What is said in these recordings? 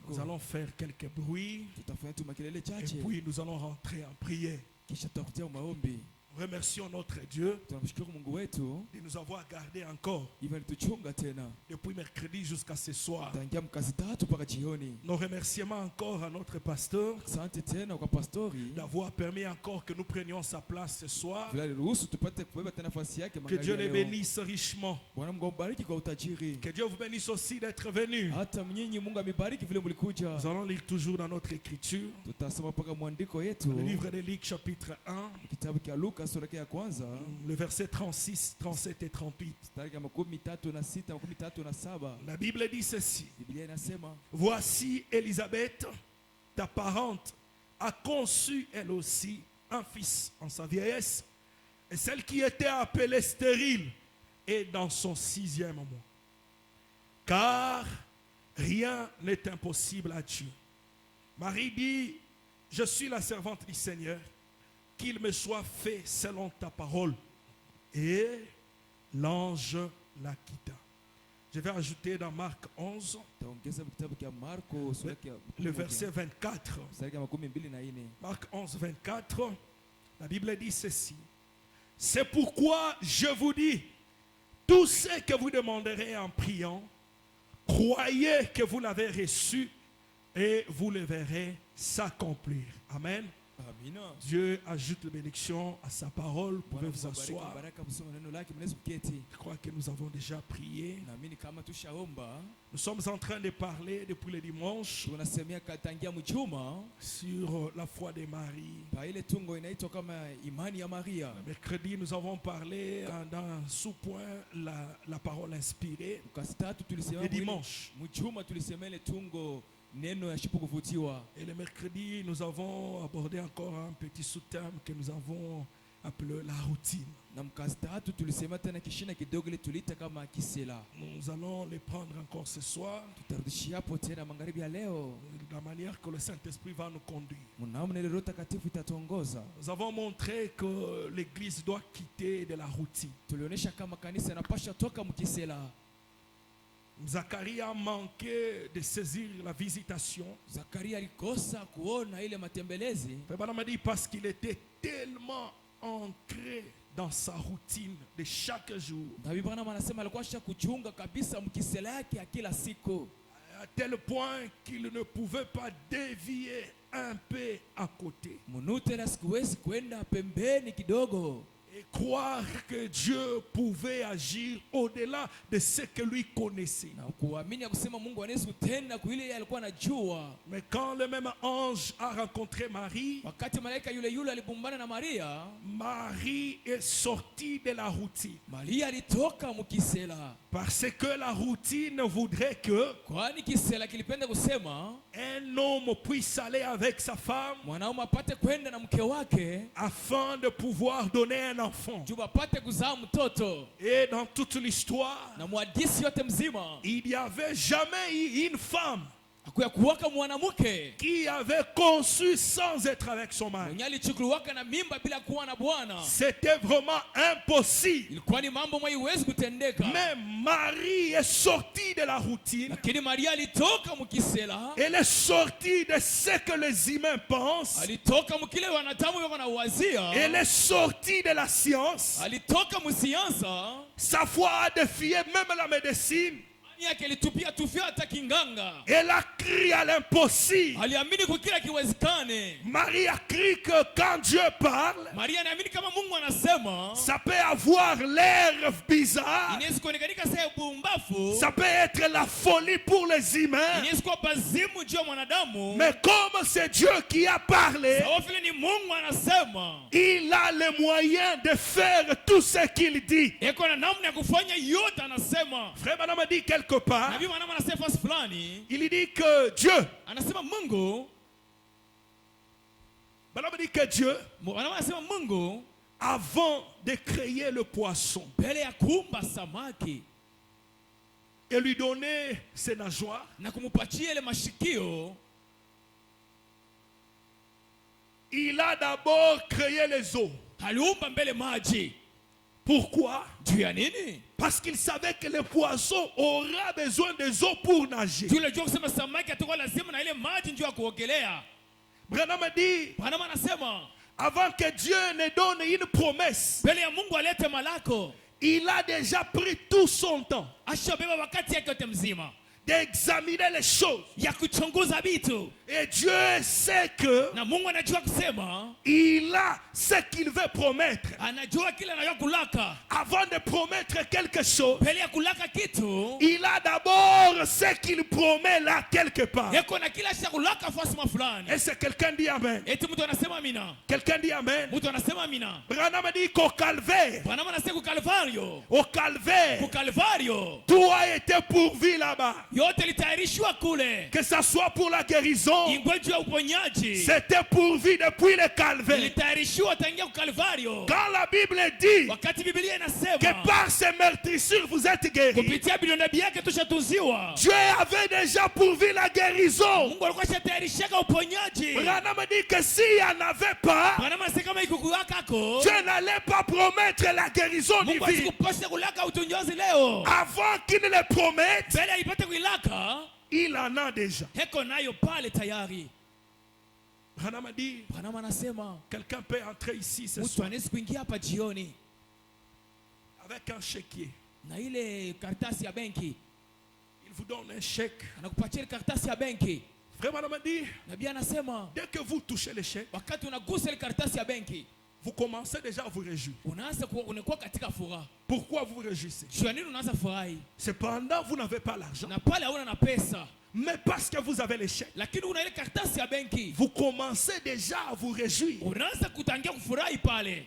Nous allons faire quelques bruits. Et puis nous allons rentrer en prière. Remercions notre Dieu de nous avoir gardés encore depuis mercredi jusqu'à ce soir. Nos remerciements encore à notre pasteur d'avoir permis encore que nous prenions sa place ce soir. Que Dieu les bénisse richement. Que Dieu vous bénisse aussi d'être venus. Nous allons lire toujours dans notre écriture le livre de Luc chapitre 1, le verset 36, 37 et 38. La Bible dit ceci: voici Élisabeth, ta parente, a conçu elle aussi un fils en sa vieillesse, et celle qui était appelée stérile est dans son 6e mois. Car rien n'est impossible à Dieu. Marie dit: je suis la servante du Seigneur, qu'il me soit fait selon ta parole. Et l'ange la quitta. Je vais ajouter dans Marc 11, le verset 24. Marc 11, 24. La Bible dit ceci: c'est pourquoi je vous dis, tout ce que vous demanderez en priant, croyez que vous l'avez reçu et vous le verrez s'accomplir. Amen. Dieu ajoute la bénédiction à sa parole. Vous pouvez vous asseoir. Je crois que nous avons déjà prié. Nous sommes en train de parler depuis le dimanche sur la foi de Marie. Mercredi, nous avons parlé dans sous-point la parole inspirée. Le dimanche. Et le mercredi, nous avons abordé encore un petit sous-thème que nous avons appelé la routine. Nous allons les prendre encore ce soir, de la manière que le Saint-Esprit va nous conduire. Nous avons montré que l'Église doit quitter de la routine. Zacharie a manqué de saisir la visitation. M'a dit parce qu'il était tellement ancré dans sa routine de chaque jour, à tel point qu'il ne pouvait pas dévier un peu à côté et croire que Dieu pouvait agir au-delà de ce que lui connaissait. Mais quand le même ange a rencontré Marie, Marie est sortie de la routine. Parce que la routine voudrait que un homme puisse aller avec sa femme afin de pouvoir donner un enfant. Et dans toute l'histoire, il n'y avait jamais eu une femme qui avait conçu sans être avec son mari. C'était vraiment impossible. Mais Marie est sortie de la routine. Elle est sortie de ce que les humains pensent. Elle est sortie de la science. Sa foi a défié même la médecine. Elle a crié à l'impossible. Marie a crié que quand Dieu parle, ça peut avoir l'air bizarre, ça peut être la folie pour les humains, mais comme c'est Dieu qui a parlé, il a les moyens de faire tout ce qu'il dit. Frère Madame a dit quelque part, il dit que Dieu, avant de créer le poisson et lui donner ses nageoires, il a d'abord créé les eaux. Pourquoi? Juu ya nini? Parce qu'il savait que le poisson aura besoin des eaux pour nager. Juu alijua kusema samaki atakuwa lazima na ile maji njoo ya kuogelea. Branham dit, Branham anasema avant que Dieu ne donne une promesse, mbele ya Mungu alete malako, il a déjà pris tout son temps ashabeba wakati yake yote mzima d'examiner les choses. ya kuchunguza vitu, Et Dieu sait que na Mungu anajua kusema, il a ce qu'il veut promettre. anajua kile anataka kulaka. Avant de promettre quelque chose, Mbele ya kulaka kitu, il a d'abord ce qu'il promet là quelque part. yeko na kila cha kulaka fasi fulani. Et c'est quelqu'un dit Amen. Eti mtu anasema amina. Quelqu'un dit Amen. Mtu anasema amina. Branham dit qu'au calvaire, Branham anasema ku Kalvario. au calvaire, Ku Kalvario. tout a été pourvu là-bas. Yote litayarishwa kule. Que ça soit pour la guérison, Ingweju ya uponyaji. c'était pourvu depuis le calvaire. Litayarishwa tangia ku Kalvario. Quand la Bible dit Wakati Biblia inasema que par ces meurtrissures vous êtes guéris, kupitia vidonda vyake tushatunziwa. Dieu avait déjà pourvu la guérison. Mungu alikuwa ashatayarishaka uponyaji. Branham dit que s'il n'y en avait pas, Branham anasema kama ikukuwakako, Dieu n'allait pas promettre la guérison Mungu divine. asikupasha kulaka utunjozi leo. Avant qu'il ne le promette, Mbele aipate kuilaka, il en a déjà. heko nayo pale tayari. Branham dit, Branham anasema quelqu'un peut entrer ici ce mtu soir anaweza kuingia hapa jioni avec un chéquier. na ile karatasi ya benki, Il vous donne un chèque. anakupatia ile karatasi ya benki. Frère Branham dit, Nabii anasema dès que vous touchez le chèque, wakati unagusa ile karatasi ya benki, vous commencez déjà à vous réjouir. unakuwa katika furaha. Pourquoi vous vous réjouissez? Juu ya nini unaanza furahi? Cependant, vous n'avez pas l'argent. Na pale hauna na pesa, Mais parce que vous avez le chèque, lakini una ile karatasi ya benki, vous commencez déjà à vous réjouir. unaanza kutangia kufurahi pale.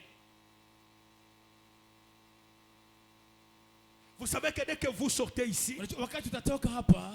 Vous savez que dès que vous sortez ici, Unajua wakati utatoka hapa,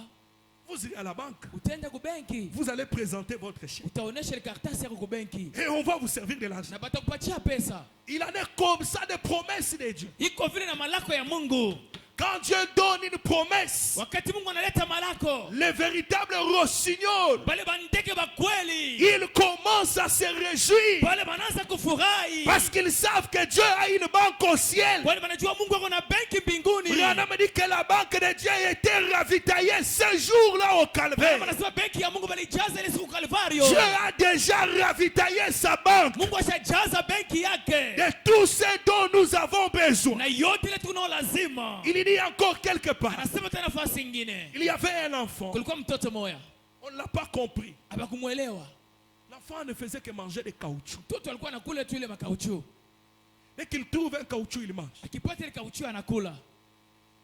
vous irez à la banque. utaenda ku benki, Vous allez présenter votre chèque. utaonesha ile karatasi yako ku benki Et on va vous servir de l'argent. na batakupatia pesa. Il en est comme ça des promesses de Dieu. Iko vile na malako ya Mungu. Quand Dieu donne une promesse, Wakati Mungu analeta malako, les véritables rossignols, bale bandeke ba kweli, ils commencent à se réjouir bale banaanza kufurahi, parce qu'ils savent que Dieu a une banque au ciel. bale banajua Mungu ako na benki mbinguni. Branham dit que la banque de Dieu était ravitaillée ce jour-là au calvaire. Anasema benki ya Mungu balijaza ile siku Kalvario. Dieu a déjà ravitaillé sa banque Mungu ashajaza benki yake de tout ce dont nous avons besoin. na yote ile tunao lazima. Il dit encore quelque part, Anasema tena nafasi nyingine, il y avait un enfant, kulikuwa mtoto moya on ne l'a pas compris. abakumuelewa. L'enfant ne faisait que manger des caoutchoucs. Mtoto alikuwa anakula tu ile makauchu, Dès qu'il trouve un caoutchouc, il mange. akipata ile kauchu anakula,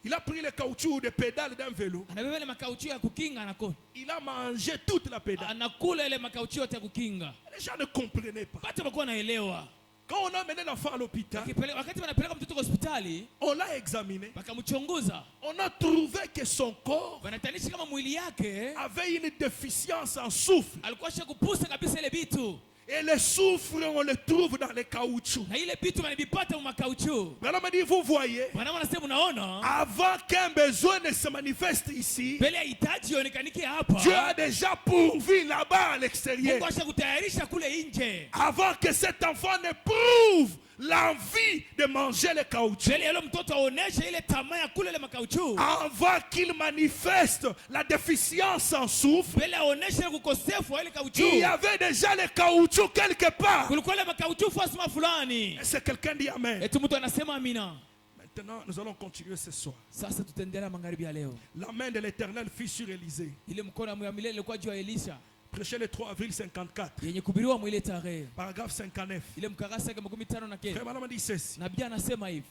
Il a pris le caoutchouc des pédales d'un vélo. anabeba ile makauchu ya kukinga, anakula Il a mangé toute la pédale. anakula ile makauchu yote ya kukinga. Les gens ne comprenaient pas. Watu walikuwa wanaelewa. Quand on a amené l'enfant à l'hôpital, Wakati wanapeleka mtoto kwa hospitali, on l'a examiné. wakamchunguza, On a trouvé que son corps wanatanisha kama mwili yake avait une déficience en soufre. alikuwa shakupusa kabisa ile bitu, Et le soufre, on le trouve dans les caoutchoucs. na ile bitu wanabipata mu makauchu. Branham dit, vous voyez, Bwana anasema unaona, avant qu'un besoin ne se manifeste ici, mbele ya hitaji ionekanikie hapa, Dieu a déjà pourvu là-bas à l'extérieur. Mungu ashakutayarisha kule nje. Avant que cet enfant ne prouve l'envie de manger le caoutchouc. Mbele ya yule mtoto aoneshe ile tamaa ya kule ile makauchu. Avant qu'il manifeste la déficience en soufre, Mbele aoneshe ukosefu wa ile kauchu. il y avait déjà le caoutchouc quelque part. Kulikuwa ile makauchu fasima fulani. Et c'est quelqu'un dit Amen. Eti mtu anasema amina. Maintenant, nous allons continuer ce soir. Sasa tutaendelea magharibi ya leo. La main de l'Éternel fut sur Élisée. Ile mkono ya milele ilikuwa juu ya Elisha. Prêché le 3 avril 54. Yenye kubiriwa mwile tarehe. Paragraphe 59. Ile mkarasa yake 15 na kenda. Frère Branham dit ceci. Nabii anasema hivi.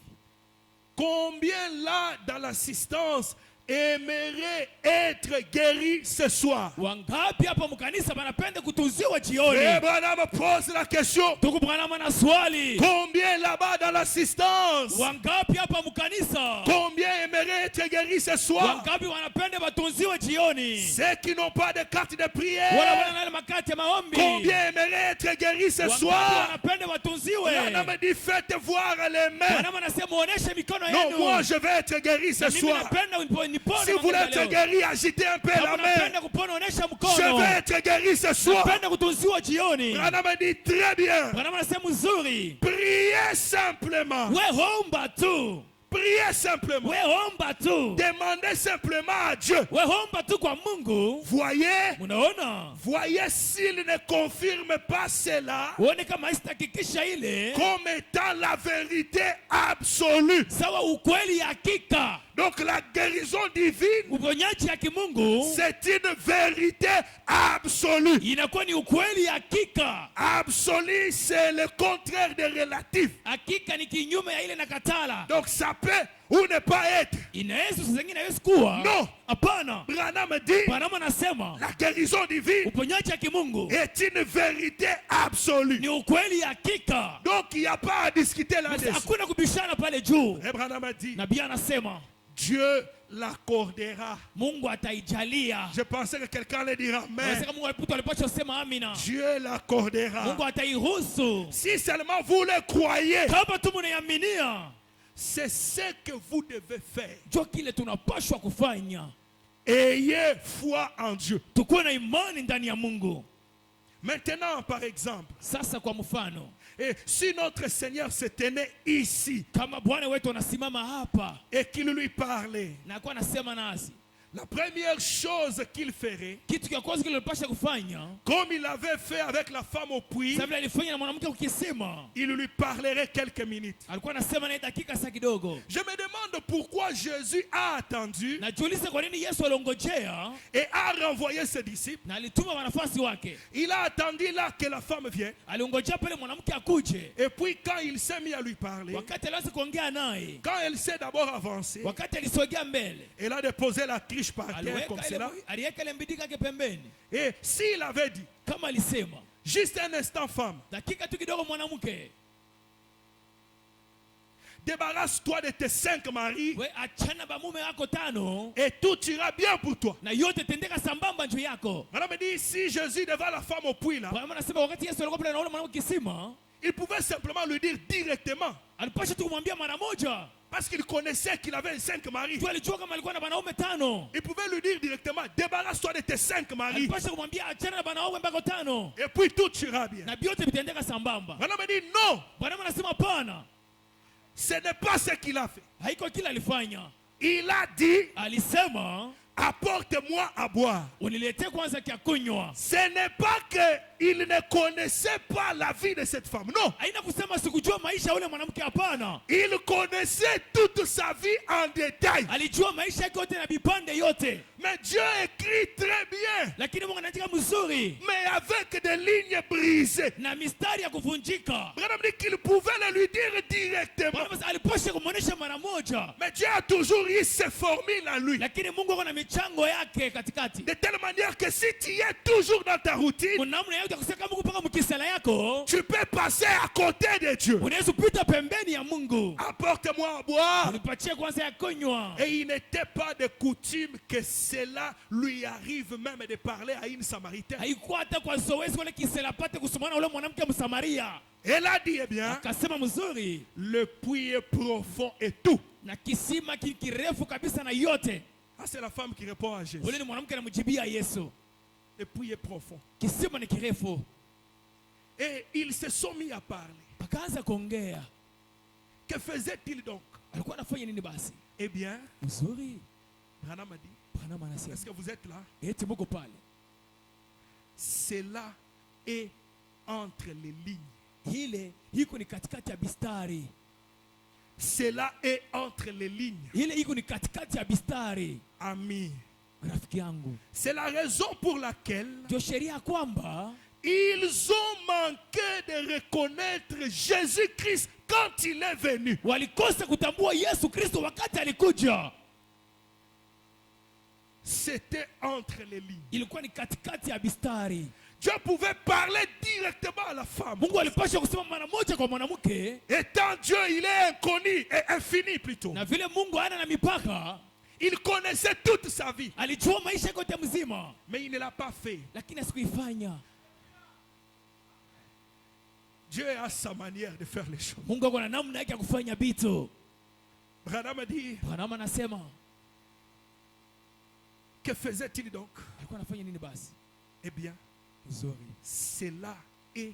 Combien là dans l'assistance aimerait être guéri ce soir? Wangapi hapa mkanisa banapenda kutuziwa jioni? Frère Branham pose la question. Ndugu Branham ana swali. Combien là-bas dans l'assistance? Wangapi hapa mkanisa? Combien aimerait être guéri ce soir? Wangapi wanapenda batunziwe jioni? Ceux qui n'ont pas de carte de Wala prière. wana na makati ya maombi. Combien aimerait être guéri ce Wangapi soir? wanapenda batunziwe? Branham dit faites voir les mains. Branham anasema muoneshe mikono Non, yenu. moi je vais être guéri ce Na mimi soir. napenda nipone Si vous voulez être guéri, agitez un peu la main. napenda kupona nitakunyosha Je mkono. vais être guéri ce soir. Napenda kutunziwa jioni. Branham a dit très bien. Branham anasema mzuri. Priez simplement. We omba tu. Priez simplement. We omba tu. Demandez simplement à Dieu. We omba tu kwa Mungu. Voyez, Munaona? voyez s'il ne confirme pas cela Uone kama isitakikisha ile comme étant la vérité absolue. sawa ukweli hakika. Donc la guérison divine, Uponyaji ya kimungu c'est une vérité absolue. inakuwa ni ukweli hakika. Absolue, c'est le contraire de relatif. Hakika ni kinyume ya ile nakatala. Donc ça peut ou ne pas être. Inaweza saa zingine haiwezi kuwa. Non. Hapana. Branham dit, Branham anasema la guérison divine uponyaji ya kimungu est une vérité absolue. ni ukweli hakika. Donc il n'y a pas à discuter là-dessus. Hakuna kubishana pale juu. Et Branham a dit, Nabii anasema Dieu l'accordera. Mungu ataijalia. Je pensais que quelqu'un allait dire Amen. Unasema Mungu alipaswa kusema amina. Dieu l'accordera. Mungu atairuhusu. Si seulement vous le croyez, Kama tu mnaiaminia, c'est ce que vous devez faire. ndio kile tunapaswa kufanya. Ayez foi en Dieu. Tukuwe na imani ndani ya Mungu. Maintenant, par exemple, Sasa kwa mfano, et si notre Seigneur se tenait ici kama Bwana wetu anasimama hapa et qu'il lui parlait, na kwa anasema nasi, la première chose qu'il ferait, kitu cha kwanza kile alipaswa kufanya, comme il avait fait avec la femme au puits, sababu alifanya na mwanamke ukisema, il lui parlerait quelques minutes. alikuwa anasema naye dakika saa kidogo. Je me demande pourquoi Jésus a attendu Najiuliza kwa nini Yesu aliongojea et a renvoyé ses disciples. na alituma wanafunzi wake. Il a attendu là que la femme vienne. Aliongojea pale mwanamke akuje. Et puis quand il s'est mis à lui parler, Wakati alianza kuongea naye, quand elle s'est d'abord avancée, wakati alisogea mbele, elle a déposé la triche par terre comme cela. aliweka ile mbidika yake pembeni. Et s'il avait dit, Kama alisema, juste un instant femme, dakika tu kidogo mwanamke, débarrasse-toi de tes 5 maris we achana ba mume wako 5 et tout ira bien pour toi. na yote tendeka sambamba juu yako. Madame dit, si Jésus devant la femme au puits là, Bwana anasema wakati Yesu alikuwa pale na ule mwanamke kisima, il pouvait simplement lui dire directement, alipasha tu kumwambia mara moja. parce qu'il connaissait qu'il avait 5 maris. Tu alijua kama alikuwa na wanaume 5. Il pouvait lui dire directement, débarrasse-toi de tes 5 maris Alipasha kumwambia achana na wanaume mpaka 5 et puis tout ira bien. na vyote vitendeka sambamba. Madame dit, non, Bwana anasema hapana. ce n'est pas ce qu'il a fait. Haiko kila alifanya. Il a dit, Alisema apporte-moi à boire. uniletee kwanza kia kunywa. Ce n'est pas qu'il ne connaissait pas la vie de cette femme. Non. Haina kusema sikujua maisha ya ule mwanamke, hapana. Il connaissait toute sa vie en détail. Alijua maisha yake yote na vipande yote. Mais Dieu écrit très bien. Lakini Mungu anaandika mzuri Mais avec des lignes brisées. na mistari ya kuvunjika. Branham dit qu'il pouvait le lui dire directement. Bwana alipasha kumwonyesha mara moja. Mais Dieu a toujours eu ses formules en lui. Lakini Mungu ako na michango yake katikati. De telle manière que si tu es toujours dans ta routine, Namna yote kusema Mungu paka mkisala yako, tu peux passer à côté de Dieu. unaweza kupita pembeni ya Mungu. Apporte-moi à boire. Unipatie kwanza ya kunywa. Et il n'était pas de coutume que cela lui arrive même de parler à une Samaritaine. Haikuwa hata kwa zoezi wale kisela pate kusomana ule mwanamke Msamaria. Elle a dit, eh bien, Akasema mzuri, le puits est profond et tout. na kisima kirefu kabisa na yote. Ah, c'est la femme qui répond à Jésus. Ule ni mwanamke anamjibia Yesu. Le puits est profond. Kisima ni kirefu. Et ils se sont mis à parler. Pakaanza kuongea. Que faisait-il donc? Alikuwa anafanya nini basi? Eh bien, Mzuri. Branham a dit, Branham anasema, est-ce que vous êtes là? eti muko pale. Cela est entre les lignes. Ile iko ni katikati ya bistari. Cela est entre les lignes. Ile iko ni katikati ya bistari. Ami. Rafiki yangu. C'est la raison pour laquelle Ndio sheria kwamba ils ont manqué de reconnaître Jésus-Christ quand il est venu. walikosa kutambua Yesu Kristo wakati alikuja. C'était entre les lignes. Ilikuwa ni katikati ya bistari. Dieu pouvait parler directement à la femme. Mungu alipasha kusema mara moja kwa mwanamke. Étant Dieu, il est inconnu et infini plutôt. Na vile Mungu hana na mipaka, Il connaissait toute sa vie. alijua maisha yake yote mzima, Mais il ne l'a pas fait. lakini asikuifanya. Dieu a sa manière de faire les choses. Mungu ako na namna yake ya kufanya vitu. Branham a dit, Bwana anasema, que faisait-il donc? alikuwa anafanya nini basi? Eh bien, Mzuri. cela est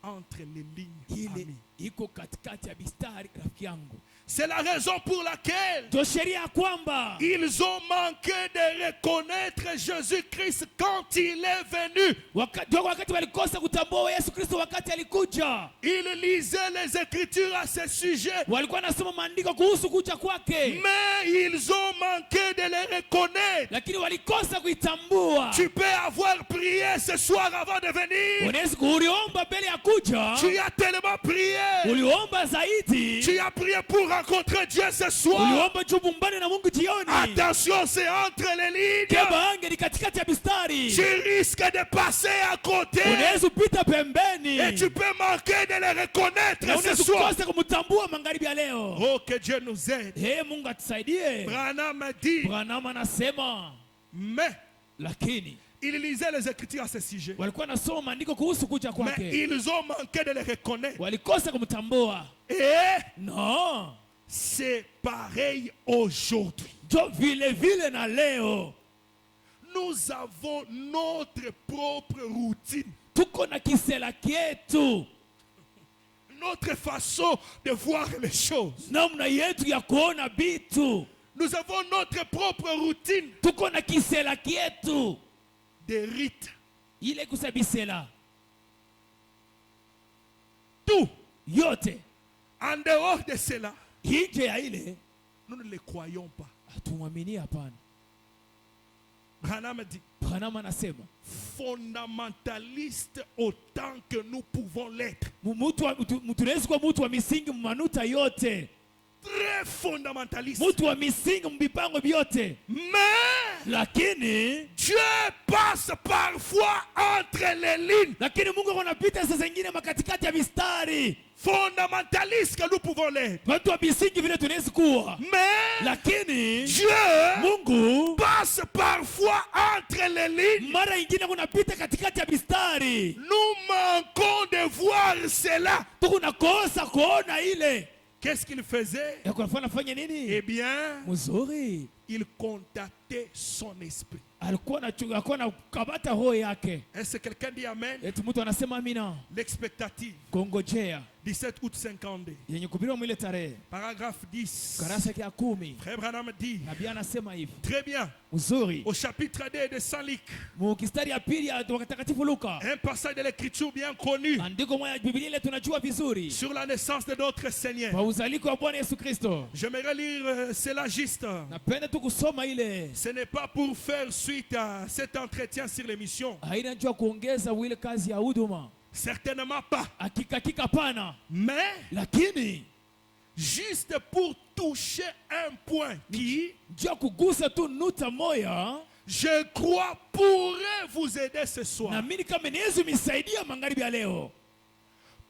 entre les lignes. Ile Amis. iko katikati ya mistari rafiki yangu. C'est la raison pour laquelle Ndio sheria ya kwamba ils ont manqué de reconnaître Jésus-Christ quand il est venu. wakati walikosa kutambua Yesu Kristo wakati alikuja. Ils lisaient les Écritures à ce sujet, Walikuwa nasoma maandiko kuhusu kuja kwake, mais ils ont manqué de le reconnaître. lakini walikosa kuitambua. Tu peux avoir prié ce soir avant de venir. Unaweza kuliomba mbele ya kuja, Tu as tellement prié. uliomba zaidi, Tu as prié pour rencontrer Dieu ce soir. uliomba jubumbane na Mungu jioni. Attention, c'est entre les lignes. Kebaange ni katikati ya mistari, Tu risques de passer à côté. unaweza upita pembeni Et tu peux manquer de le reconnaître na ce unaweza soir. kukosa kumtambua magharibi ya leo. Oh, que Dieu nous aide. Mungu atusaidie. Branham dit, Branham anasema, mais lakini il lisait les Écritures à ce sujet. walikuwa nasoma maandiko kuhusu kuja Mais kwake, ils ont manqué de le reconnaître. walikosa kumtambua. Et No, c'est pareil aujourd'hui. jo vile vile na leo Nous avons notre propre routine, tuko na kisela kyetu, notre façon de voir les choses. namna yetu ya kuona vitu. Nous avons notre propre routine Tuko na kisela kyetu, de rites. ile kusabisela Tout. yote. En dehors de cela, Nje ya ile nous ne les croyons pas. hatumwamini. Hapana. Branham dit, Branham anasema fondamentaliste autant que nous pouvons l'être. tunaweza kuwa mtu wa misingi mmanuta yote, Très fondamentaliste. mtu wa misingi mbipango vyote, Mais lakini Dieu passe parfois entre les lignes. lakini Mungu anapita saa zingine makatikati ya mistari. Fondamentaliste que nous pouvons l'être. Watu wa misingi vile tunaweza kuwa, Mais lakini Dieu Mungu passe parfois entre les lignes. mara ingine kunapita katikati ya mistari. Nous manquons de voir cela. Tunakosa kuona ile. Qu'est-ce qu'il faisait? Ya kunafanya fanya Eh nini? bien, Mzuri, il contactait son esprit. alikuwa na kabata roho yake. Est-ce que quelqu'un dit Amen? Eti mtu anasema amina. L'expectative. Kongojea 17 août 52. yenye kuhubiriwa mwile tarehe, Paragraphe 10. karasa ya 10. Frère Branham dit, Nabii anasema hivi. très bien, Mzuri, au chapitre 2 de Saint Luc, mukistari ya pili ya watakatifu Luka, un passage de l'écriture bien connu andiko moja ya Biblia ile tunajua vizuri, sur la naissance de notre Seigneur. kwa uzaliko wa Bwana Yesu Kristo. J'aimerais lire cela juste. Napenda tu kusoma ile, Ce n'est pas pour faire suite à cet entretien sur l'émission. haina njoo kuongeza ile kazi ya huduma, Certainement pas. hakika pana, Mais lakini juste pour toucher un point qui, njoo kugusa tu nuta moya, je crois, pourrait vous aider ce soir. na mimi kama niwezi misaidia magharibi ya leo.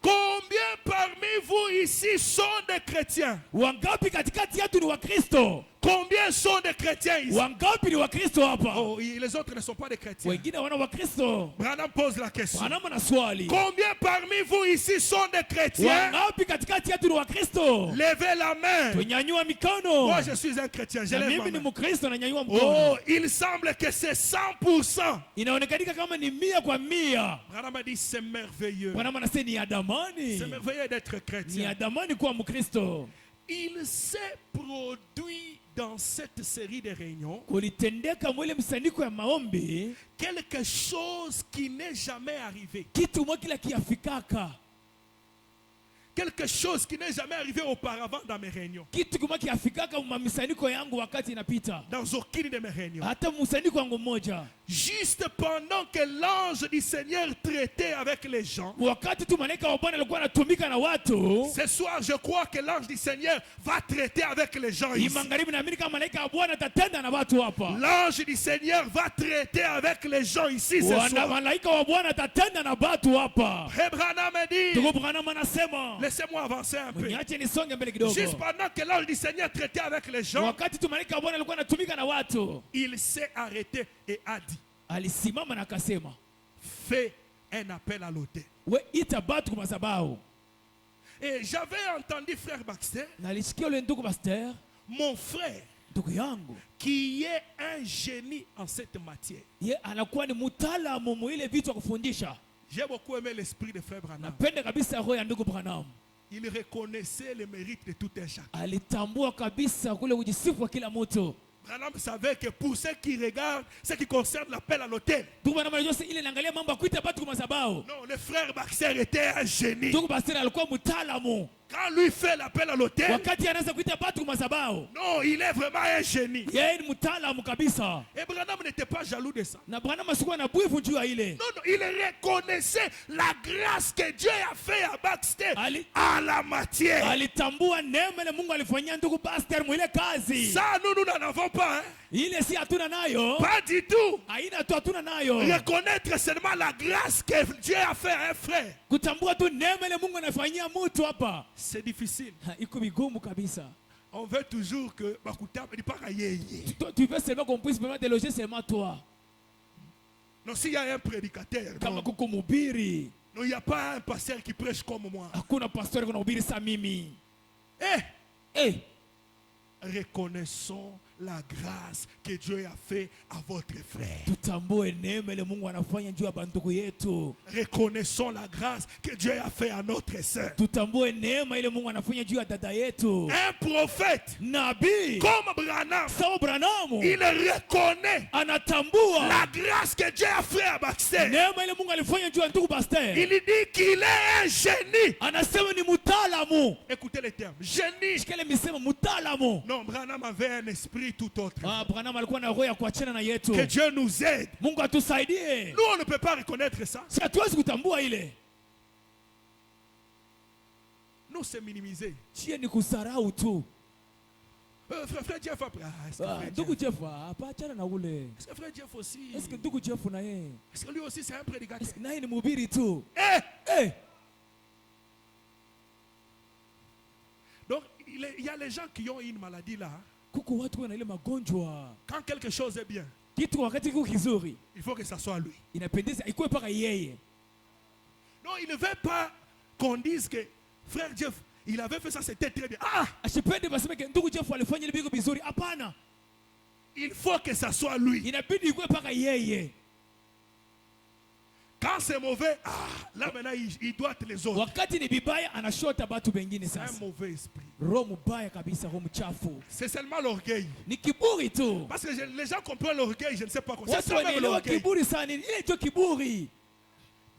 Combien parmi vous ici sont des chrétiens? Wangapi katikati yetu ni Wakristo? Combien sont des chrétiens ici? Wangapi ni Wakristo hapa? Oh, les autres ne sont pas des chrétiens. Wengine wana Wakristo. Branham pose la question. Wanama na swali. Combien parmi vous ici sont des chrétiens? Wangapi katikati yetu ni Wakristo? Levez la main. Tunyanyua mikono. Moi, je suis un chrétien. Je Na lève mimi ma ni main. Mkristo na nyanyua Oh, mkono. il semble que c'est 100%. Inaonekanika kama ni 100 kwa 100. Branham a dit c'est merveilleux. Wanama nasema ni C'est adamani. merveilleux d'être Ni chrétien. adamani kuwa Mkristo. Il s'est produit dans cette série de réunions Kulitendeka mwile msandiko ya maombi quelque chose qui n'est jamais arrivé. kitu mwa kila kiafikaka. Quelque chose qui n'est jamais arrivé auparavant dans mes réunions. Kitu kama kiafikaka mamisaniko yangu wakati inapita. Dans aucune de mes réunions. Hata msaniko wangu mmoja. Juste pendant que l'ange du Seigneur traitait avec les gens. Wakati tu malaika wa Bwana alikuwa anatumika na watu. Ce soir, je crois que l'ange du Seigneur va traiter avec les gens ici. Magharibi naamini kama malaika wa Bwana atatenda na watu hapa. L'ange du Seigneur va traiter avec les gens ici ce soir. Malaika wa Bwana atatenda na watu hapa. Branham me dit, Tuko Branham anasema, laissez-moi avancer un peu. niache nisonge mbele kidogo. Juste pendant que l'ange du Seigneur traitait avec les gens, Wakati tu malaika wa Bwana alikuwa anatumika na watu, il s'est arrêté et a dit, alisimama na akasema, fais un appel à l'autel. we ita batu kwa madhabahu. Et j'avais entendu frère Baxter, Na alisikia yule ndugu pastor, mon frère, ndugu yangu, qui est un génie en cette matière. ye anakuwa ni mtaalamu mu ile vitu ya kufundisha. J'ai beaucoup aimé l'esprit de Frère Branham. Napenda kabisa roho ya ndugu Branham. Il reconnaissait le mérite de tout un chacun. Alitambua kabisa kule kujisifu wa kila mtu. Branham savait que pour ceux qui regardent, ce qui concerne l'appel à l'autel, Ndugu Branham anajua ile inaangalia mambo ya kuita watu kwa madhabahu. non, le frère Baxter était un génie. Ndugu Baxter alikuwa mtaalamu. Quand lui fait l'appel à l'autel, Wakati anaanza kuita watu kwa madhabahu, non, il est vraiment un génie. yeye ni mtaalamu kabisa. Et Branham n'était pas jaloux de ça. Na Branham asikuwa na bwivu juu ya ile. Non, non, il reconnaissait la grâce que Dieu a fait à Baxter Ali- à la matière. Alitambua neema ile Mungu alifanyia ndugu Baxter mwile kazi. Ça, nous n'en avons pas. Hein? Ile si hatuna nayo. Pas du tout. Haina tu hatuna nayo. Reconnaître seulement la grâce que Dieu a fait à un frère. Kutambua tu neema ile Mungu anafanyia mtu hapa. C'est difficile. Iko vigumu kabisa. On veut toujours que Bakuta ne pas yeye. Tu veux seulement qu'on puisse vraiment déloger seulement toi. Non, s'il y a un prédicateur, Kama non, kuko mhubiri, non, il n'y a pas un pasteur qui prêche comme moi. hakuna pastori kuna hubiri sa mimi. Eh, reconnaissons la grâce que Dieu a fait à votre frère. Tutambue neema ile Mungu anafanya juu ya bandugu yetu. Reconnaissons la grâce que Dieu a fait à notre sœur. Tutambue neema ile Mungu anafanya juu ya dada yetu. Un prophète Nabii comme Branham, sawa Branham il reconnaît anatambua la grâce que Dieu a fait à Baxter. neema ile Mungu alifanya juu ya ndugu Baxter. Il dit qu'il est un génie. Anasema ni mtaalamu. Écoutez les termes. Génie. Shikele misemo mtaalamu. Non, Branham avait un esprit tout autre. Branham alikuwa na roho ya kuachana na yetu. Que Dieu nous aide. Mungu atusaidie. Nous, on ne peut pas reconnaître ça. Si hatuwezi kutambua ile. Nous, c'est minimiser. Chie ni kusarau tu. Frère Jeff, est-ce que frère Ndugu Jeff- Jeff hapa achana na ule. est-ce que frère Jeff aussi, Est-ce que ndugu Jeff na yeye? est-ce que lui aussi c'est un prédicateur? Est-ce que naye ni mhubiri tu? Eh! Donc, il y a les gens qui ont une maladie là. Kuko watu wana ile magonjwa. Quand quelque chose est bien, Kitu wakati kiko kizuri, il faut que ça soit lui. inapendeza ikuwe paka yeye. Non, il ne veut pas qu'on dise que frère Jeff, il avait fait ça, c'était très bien. Ah! Ashipende baseme ke ndugu Jeff alifanya ile biko vizuri. Hapana. Il faut que ça soit lui. Inabidi ikuwe paka yeye. Quand c'est mauvais, là maintenant il doit être les autres. Wakati ni bibaya anashota batu bengine C'est un sasa. mauvais esprit. Roho mbaya kabisa, roho mchafu. C'est seulement l'orgueil. Ni kiburi tu. Parce que les gens comprennent l'orgueil, je ne sais pas quoi. C'est Watu ça même wanaelewa l'orgueil. kiburi sana. Ile ndio kiburi.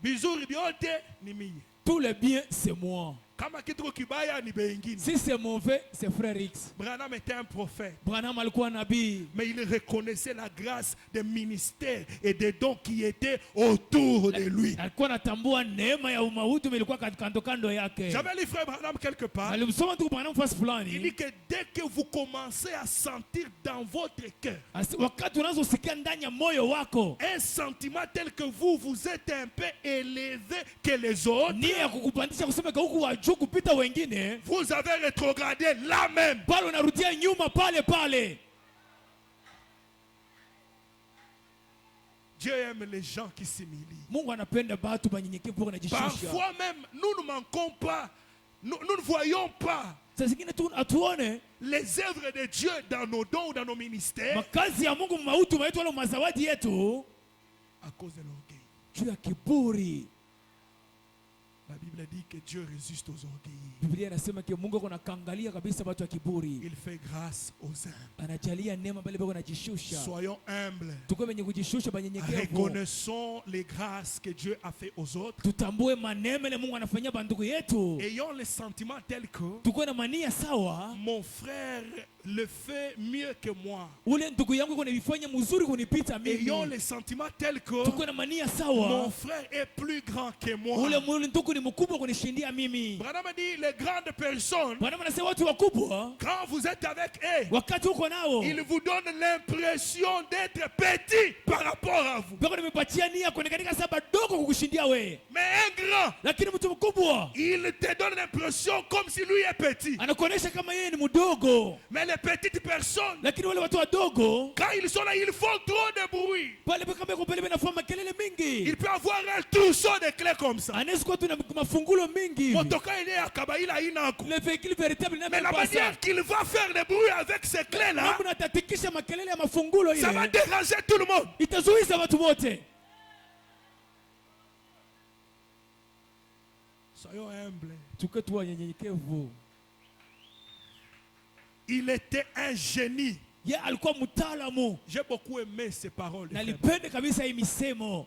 Bizuri biote ni mie. Tout le bien c'est moi. Kama kitu kibaya ni beingine. Si c'est mauvais, c'est frère X. Branham était un prophète. Branham alikuwa nabii. Mais il reconnaissait la grâce des ministères et des dons qui étaient autour de lui. Alikuwa anatambua neema ya umauti ilikuwa kando kando yake. J'avais lu frère Branham quelque part. Alimsoma tu Branham fasi Il fulani. dit que dès que vous commencez à sentir dans votre cœur Wakati unazosikia ndani ya moyo wako un sentiment tel que vous êtes un peu élevé que les autres, nia ya kukupandisha kusema huku wa juu kupita wengine, vous avez rétrogradé là même. pale unarudia nyuma pale pale. Dieu aime les gens qui s'humilient. Mungu anapenda batu banyenyekevu wanajishusha. Parfois même, nous ne manquons pas, nous ne voyons pas Saa zingine tu atuone les œuvres de Dieu dans nos dons ou dans nos ministères makazi ya Mungu mauti yetu wala mazawadi yetu à cause de l'orgueil. juu ya kiburi. La Bible dit que Dieu résiste aux orgueilleux. Biblia inasema ke Mungu anakangalia kabisa watu wa kiburi. Il fait grâce aux humbles. Anajalia neema bali bako anajishusha. Soyons humbles. Tuko wenye kujishusha banyenyekevu. Reconnaissons les grâces que Dieu a fait aux autres. Tutambue maneno ile Mungu anafanyia bandugu yetu. Ayons le sentiment tel que Tuko na mania sawa. mon frère le fait mieux que moi. Ule ndugu yangu kuna vifanya mzuri kunipita Ayons mimi. le sentiment tel que Tuko na mania mon sawa. frère est plus grand que moi. Ule ndugu ni mkubwa kunishindia mimi. Branham dit les grandes personnes, Bwana anasema watu wakubwa quand vous êtes avec eux, wakati uko nao ils vous donnent l'impression d'être petits par rapport à vous. bako nimepatia nia kuonekana saba dogo kukushindia we. Mais un grand, Lakini mtu mkubwa il te donne l'impression comme si lui est petit. anakuonesha kama yeye ni mdogo. Mais les petites personnes, Lakini wale watu wadogo quand ils sont là, ils font trop de bruit. pale kama yuko pale wanafanya kelele mingi. Il peut avoir un trousseau de clés comme ça. anaweza kuwa tuna mafungulo mingi hivi. Motoka ile ya kabaila inako. Le véhicule véritable n'a Mais même la pas ça. manière qu'il va faire le bruit avec ces clés-là, Namna atatikisha makelele ya mafungulo ça va ile déranger tout le monde. itazuiza watu wote. Soyons humbles. Tuke tu wanyenyekevu. Il était un génie. Ye alikuwa mtaalamu. J'ai beaucoup aimé ces paroles. Nalipenda kabisa hii misemo.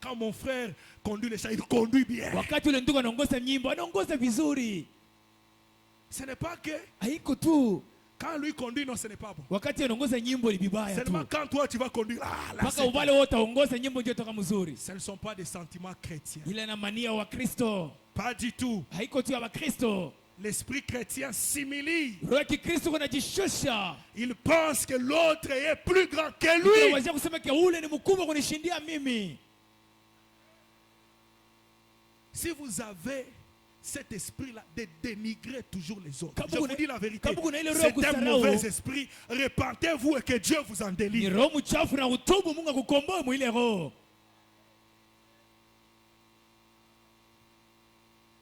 Quand mon frère conduit les chants, il conduit bien. Wakati ule ndugu anaongoza nyimbo, anaongoza vizuri. Ce n'est pas que Haiko tu quand lui conduit, non, ce n'est pas bon. wakati anaongoza nyimbo ni vibaya tu. Seulement quand toi tu vas conduire, là, Mpaka wale wote waongoza nyimbo ndio toka mzuri. ce ne sont pas des sentiments chrétiens. Ile na mania wa Kristo. Pas du tout. Haiko tu ya Wakristo. L'esprit chrétien s'humilie. Roho ya Kikristo kunajishusha. Il pense que l'autre est plus grand que lui. Unaweza kusema ke ule ni mkubwa kunishindia mimi. Si vous avez cet esprit-là de dénigrer toujours les autres, Kama je vous kuna- dis la vérité, kama kuna ile roho c'est un kusarau. mauvais esprit. Repentez-vous et que Dieu vous en Ni délivre. roho mchafu na utubu, Mungu akukomboe mu ile roho.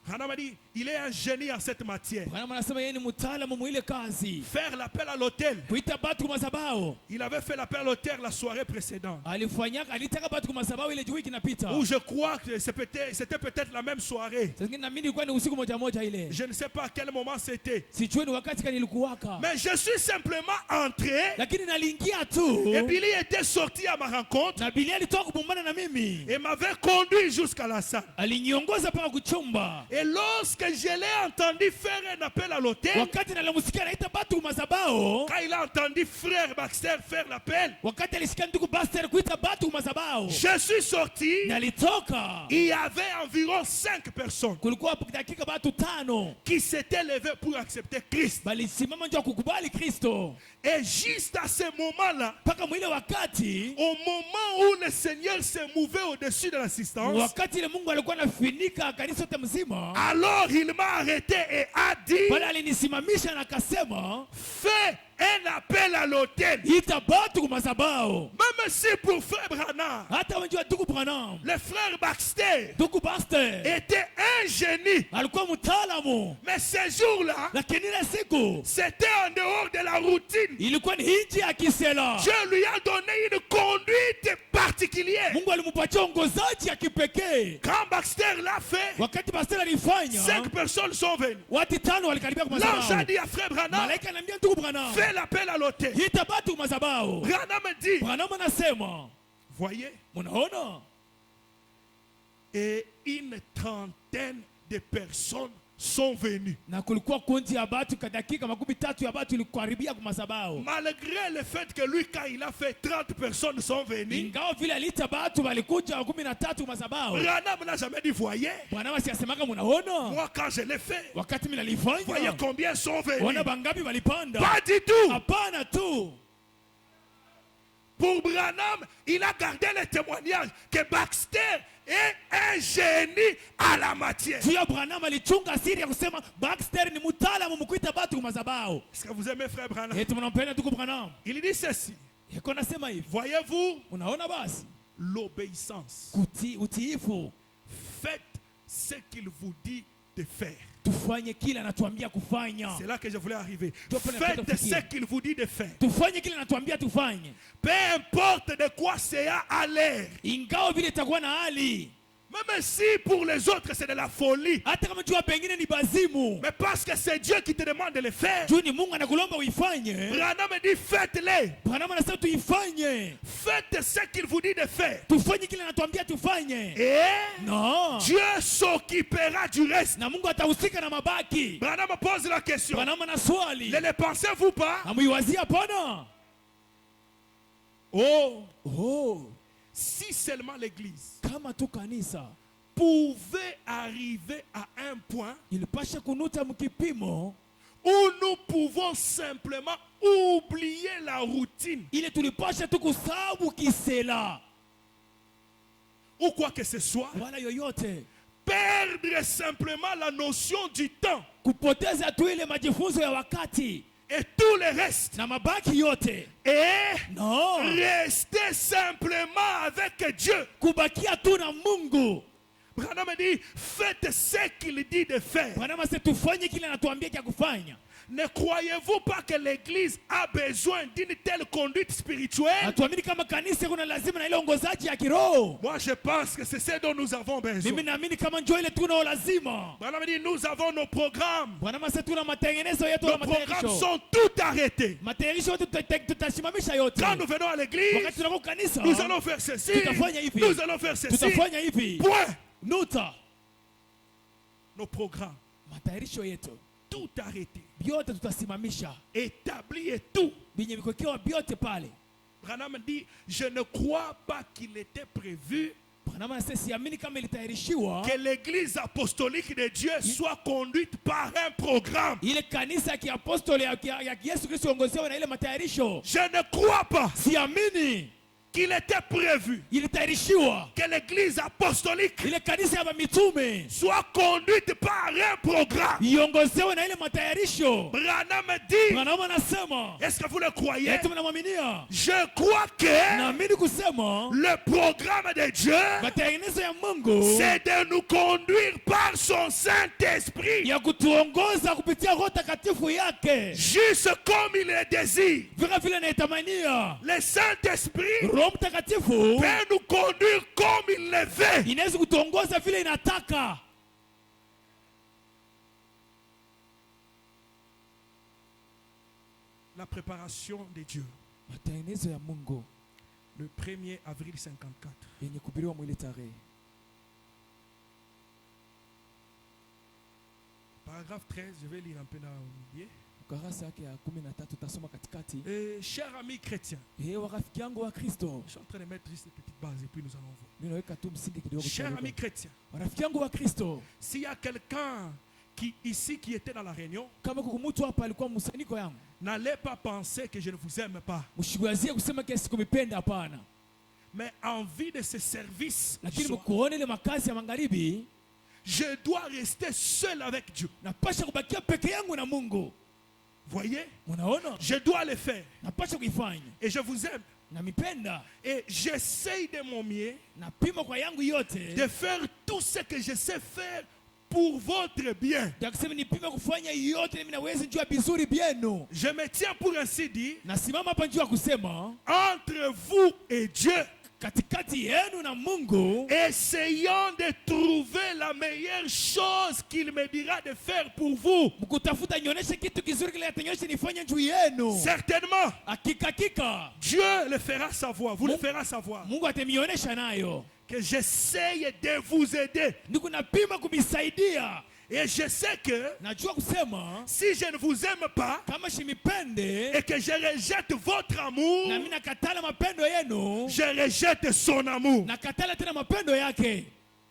Hana m'a dit, il est un génie en cette matière. Bwana anasema yeye ni mtaalamu mu ile kazi. Faire l'appel à l'hôtel. Kuita batu kwa madhabahu. Il avait fait l'appel à l'hôtel la soirée précédente. Alitaka batu kwa madhabahu ile wiki inapita. Où je crois que c'était peut-être la même soirée. Sasa naamini ilikuwa ni usiku moja moja ile. Je ne sais pas à quel moment c'était. Sijui ni wakati gani ilikuwaka. Mais je suis simplement entré. Lakini naliingia tu. Et Billy était sorti à ma rencontre. Na Bilia alitoka kubumbana na mimi. Et m'avait conduit jusqu'à la salle. Aliniongoza mpaka kuchumba. Et lorsque je l'ai entendu faire un appel à l'hôtel, Wakati nalamusikia anaita batu kwa madhabahu. quand il a entendu frère Baxter faire l'appel, Wakati alisikia ndugu Buster kuita batu kwa madhabahu. je suis sorti. Nalitoka. Il y avait environ 5 personnes Kulikuwa dakika batu 5 qui s'étaient levées pour accepter Christ. balisimama ndio kukubali Kristo. Et juste à ce moment-là, Paka mwile wakati au moment où le Seigneur se mouvait au-dessus de l'assistance, wakati ile Mungu alikuwa anafinika kanisa yote mzima, alors il m'a arrêté et a dit, pale alinisimamisha na akasema fais un appel à l'hôtel. ita batu kwa madhabahu. Même si pour frère Branham, Hata wengi wa ndugu Branham, le frère Baxter ndugu Buster était un génie. alikuwa mtaalamu, Mais ces jours-là, lakini ile siku c'était en dehors de la routine. ilikuwa ni nje ya kisela. Dieu lui a donné une conduite particulière. Mungu alimpatia ongozaji ya kipekee. Quand Baxter l'a fait, Wakati Buster alifanya, 5 personnes sont venues. watu 5 walikaribia kwa L'ange a madhabahu. dit à frère Branham, Malaika anambia ndugu Branham, fais l'appel à l'hôtel. ita batu kwa madhabahu. Branham me dit, Branham anasema, voyez, munaona? et une trentaine de personnes sont venues. Na kulikuwa kundi ya batu kwa dakika 3 ya batu ilikukaribia kwa madhabahu. Malgré le fait que lui, quand il a fait, 30 personnes sont venues. Ingawa vile alita batu walikuja 13 kwa madhabahu. Branham n'a jamais dit, voyez, Bwana wasiasemaka munaona? moi quand je l'ai fait, Wakati mimi voyez nalifanya, combien sont venus. wana bangapi walipanda? Pas du tout. Hapana tu. Pour Branham, il a gardé le témoignage que Baxter est un génie à la matière. Tia Branham alichunga siri ya kusema Baxter ni mtaalamu mkuita batu kwa madhabahu. Est-ce que vous aimez frère Branham? Eti mnampenda ndugu Branham? Il dit ceci. Yako nasema hivi. Voyez-vous, Unaona basi? l'obéissance. Utiifu. Faites ce qu'il vous dit de faire. Tufanye kile anatuambia kufanya. C'est là que je voulais arriver. Tu peux Faites le faire. ce qu'il vous dit de faire. Tufanye kile anatuambia tufanye. Peu importe de quoi c'est à l'air. Ingawa vile itakuwa na hali. Même si pour les autres c'est de la folie. Hata kama jua pengine ni bazimu. Mais parce que c'est Dieu qui te demande de le faire. Juu ni Mungu anakulomba uifanye. Branham me dit faites-le. Branham anasema tuifanye. Faites ce qu'il vous dit de faire. Tufanye kile anatuambia tufanye. Et No. Dieu s'occupera du reste. Na Mungu atahusika na mabaki. Branham me pose la question. Branham ana swali. Ne le pensez-vous pas? Amuiwazia hapana? Oh, si seulement l'église Kama tu kanisa pouvait arriver à un point ilipasha kunuta mkipimo où nous pouvons simplement oublier la routine ile tulipasha tu kusabu kisela ou quoi que ce soit, wala yoyote, perdre simplement la notion du temps kupoteza tu ile majifunzo ya wakati et tout le reste. na mabaki yote. Et No, rester simplement avec Dieu. kubakia tu na Mungu. Branham dit, faites ce qu'il dit de faire. Bwana mase tufanye kile anatuambia cha kufanya. Ne croyez-vous pas que l'église a besoin d'une telle conduite spirituelle? Hatuamini kama kanisa kuna lazima na ile ongozaji ya kiroho. Moi, je pense que c'est ce dont nous avons besoin. Mimi naamini kama njoo ile tunao lazima. Branham dit, nous avons nos programmes. Bwana mase tuna matengenezo yetu Nos na programmes matayarisho. sont tout arrêtés. Matayarisho yote tutasimamisha yote. Quand nous venons à l'église, Wakati tunakuwa kanisa, nous allons faire ceci, tutafanya hivi. nous allons faire ceci. tutafanya hivi. Point. Nuta. Nos programmes, Matayarisho yetu tout arrêté, byote tutasimamisha. établi et tout. Binye vikokewa byote pale. Branham dit, je ne crois pas qu'il était prévu Bwana mase siamini kama ilitayarishiwa que l'église apostolique de Dieu soit conduite par un programme. ile kanisa ya kiapostoli ya Yesu Kristo ongozewa na ile matayarisho. Je ne crois pas Siamini qu'il était prévu ilitayarishiwa que l'église apostolique ile kanisa ya mitume soit conduite par un programme. iongozewe na ile matayarisho. Branham dit, Bwana anasema, est-ce que vous le croyez? eti mnamwaminia? Je crois que Naamini kusema le programme de Dieu, matengenezo ya Mungu c'est de nous conduire par son Saint-Esprit, ya kutuongoza kupitia Roho Takatifu yake, juste comme il le désire. vile vile anaitamania. Le Saint-Esprit Roho Mtakatifu peut nous conduire comme il le veut. inaweza kutuongoza vile inataka. La préparation de Dieu, Matengenezo ya Mungu le 1er avril 54. yenye kubiriwa mwili tarehe. Paragraphe 13, je vais lire un peu dans le milieu. Ukarasa yake ya 13 tutasoma katikati. Chers amis chrétiens, Warafiki yangu wa Kristo, je suis en train de mettre juste une petite base et puis nous allons voir. ninaweka tu msingi kidogo. Chers amis chrétiens, Warafiki yangu wa Kristo, s'il y a quelqu'un qui était dans la réunion, kama kuko mtu hapa alikuwa msaniko yangu, n'allez pas penser que je ne vous aime pas. mshiwazie kusema kiasi kumipenda, hapana. Mais en vue de ce service, Lakini mkuone ile makazi ya magharibi, je dois rester seul avec Dieu. napasha kubakia peke yangu na Mungu. Voyez? Munaona? Je dois le faire. Napasha kuifanya. Et je vous aime. Namipenda. Et j'essaye de mon mieux Napima kwa yangu yote de faire tout ce que je sais faire pour votre bien. ya kusema nipime kufanya yote mimi naweza njua bizuri byenu. Je me tiens pour ainsi dire Nasimama hapa njua kusema entre vous et Dieu. katikati yenu na Mungu, Essayons de trouver la meilleure chose qu'il me dira de faire pour vous. mkutafuta nionyeshe kitu kizuri kile atanyosha nifanye juu yenu. Certainement, Hakika Dieu le fera savoir, vous le fera savoir. Mungu atamionyesha nayo. Que j'essaye de vous aider. Niko napima kumisaidia. Et je sais que Najua kusema si je ne vous aime pas kama shimipende et que je rejette votre amour, na mimi nakatala mapendo yenu, je rejette son amour. nakatala tena mapendo yake.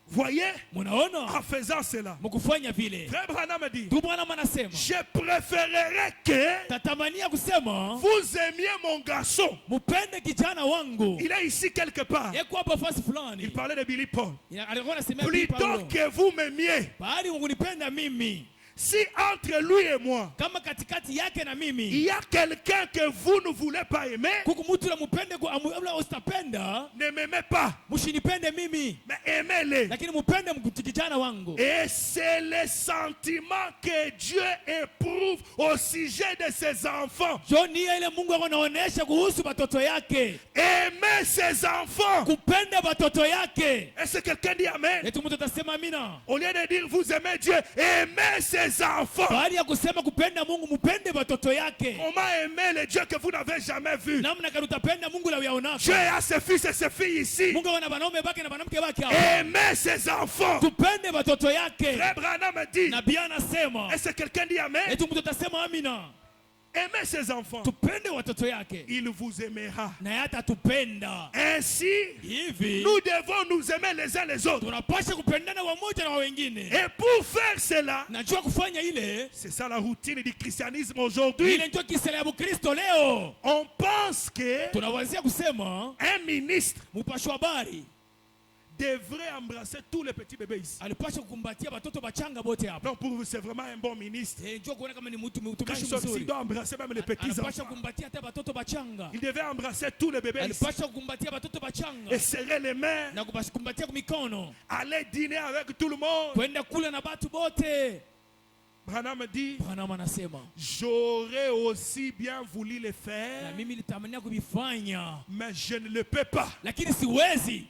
Voyez, Munaona? en faisant cela, Mkufanya vile. Frère Branham me dit, Tu Bwana manasema, je préférerais que tatamania kusema vous aimiez mon garçon. mupende kijana wangu. Il est ici quelque part. Yeko hapa fasi Il fulani. parlait de Billy Paul. Alikuwa anasemea Plutôt Paulo. que vous m'aimiez. Baada mungunipenda mimi, Si entre lui et moi, kama katikati yake na il mimi y a quelqu'un que vous ne voulez pas aimer, kuku mtu la mupende kwa amula ostapenda, ne m'aimez pas, mushinipende mimi, mais aimez-les. lakini mupende kijana wangu. Et c'est le sentiment que Dieu éprouve au sujet de ses enfants. Joni ile Mungu anaonesha kuhusu batoto yake. Aimer ses enfants. Kupenda batoto yake. Est-ce que quelqu'un dit Amen? Eti mtu atasema amina. Au lieu de dire vous aimez Dieu, aimez ses enfants. Baada ya kusema kupenda Mungu, mupende batoto yake. Comment aimer le Dieu que vous n'avez jamais vu? Namna gani utapenda Mungu la uyaonaka? Dieu a ses fils et ses filles ici. Mungu ana wanaume bake na wanawake bake hapa. Aimer ses enfants. Tupende batoto yake. Frère Branham dit, Nabii anasema, est-ce que quelqu'un dit Amen? eti mtu atasema amina. Aimez ses enfants. Tupende watoto yake. Il vous aimera. Na yata tupenda. Ainsi, Hivi nous devons nous aimer les uns les autres. tunapaswa kupendana wamoja na wengine. Et pour faire cela, Najua kufanya ile, c'est ça la routine du christianisme aujourd'hui. ile ndio kisela ya Kristo leo. On pense que Tunawazia kusema un ministre mpasho habari devrait embrasser tous les petits bébés ici. alipasha kukumbatia watoto bachanga bote hapa. Donc pour vous, c'est vraiment un bon ministre. Njoo kuona kama ni Quand mtumishi il sort ici, il mzuri. doit embrasser même les petits Alipasha enfants. kukumbatia hata watoto bachanga. Il devait embrasser tous les bébés ici. Alipasha kukumbatia watoto bachanga. Et serrer les mains. Na kukumbatia kwa mikono. Aller dîner avec tout le monde. Kwenda kula na watu bote. Branham dit, Branham anasema, j'aurais aussi bien voulu le na faire, mimi nitamania kuvifanya, mais je ne le peux pas. lakini siwezi.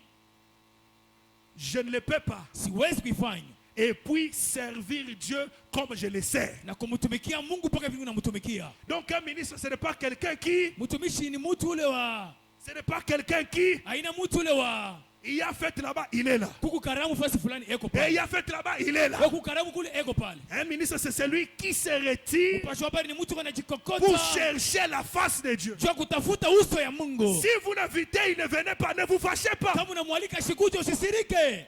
Je ne le peux pas. Siwezi kuifanya. Et puis servir Dieu comme je le sais. Na kumtumikia Mungu mpaka vingu namtumikia. Donc un ministre, ce n'est pas quelqu'un qui, Mtumishi ni mtu ule wa, ce n'est pas quelqu'un qui, haina mtu ule wa, il y a fait là-bas, il est là. kuku karamu fasi fulani eko Et pale. il y a fait là-bas, il est là. Kuku karamu kule eko pale. Un ministre, c'est celui qui se retire Mpasho habari ni mtu pour anajikokota. chercher la face de Dieu. Jua kutafuta uso ya Mungu. Si vous l'invitez, il ne venait pas, ne vous fâchez pas. Kama unamwalika shikuje usisirike.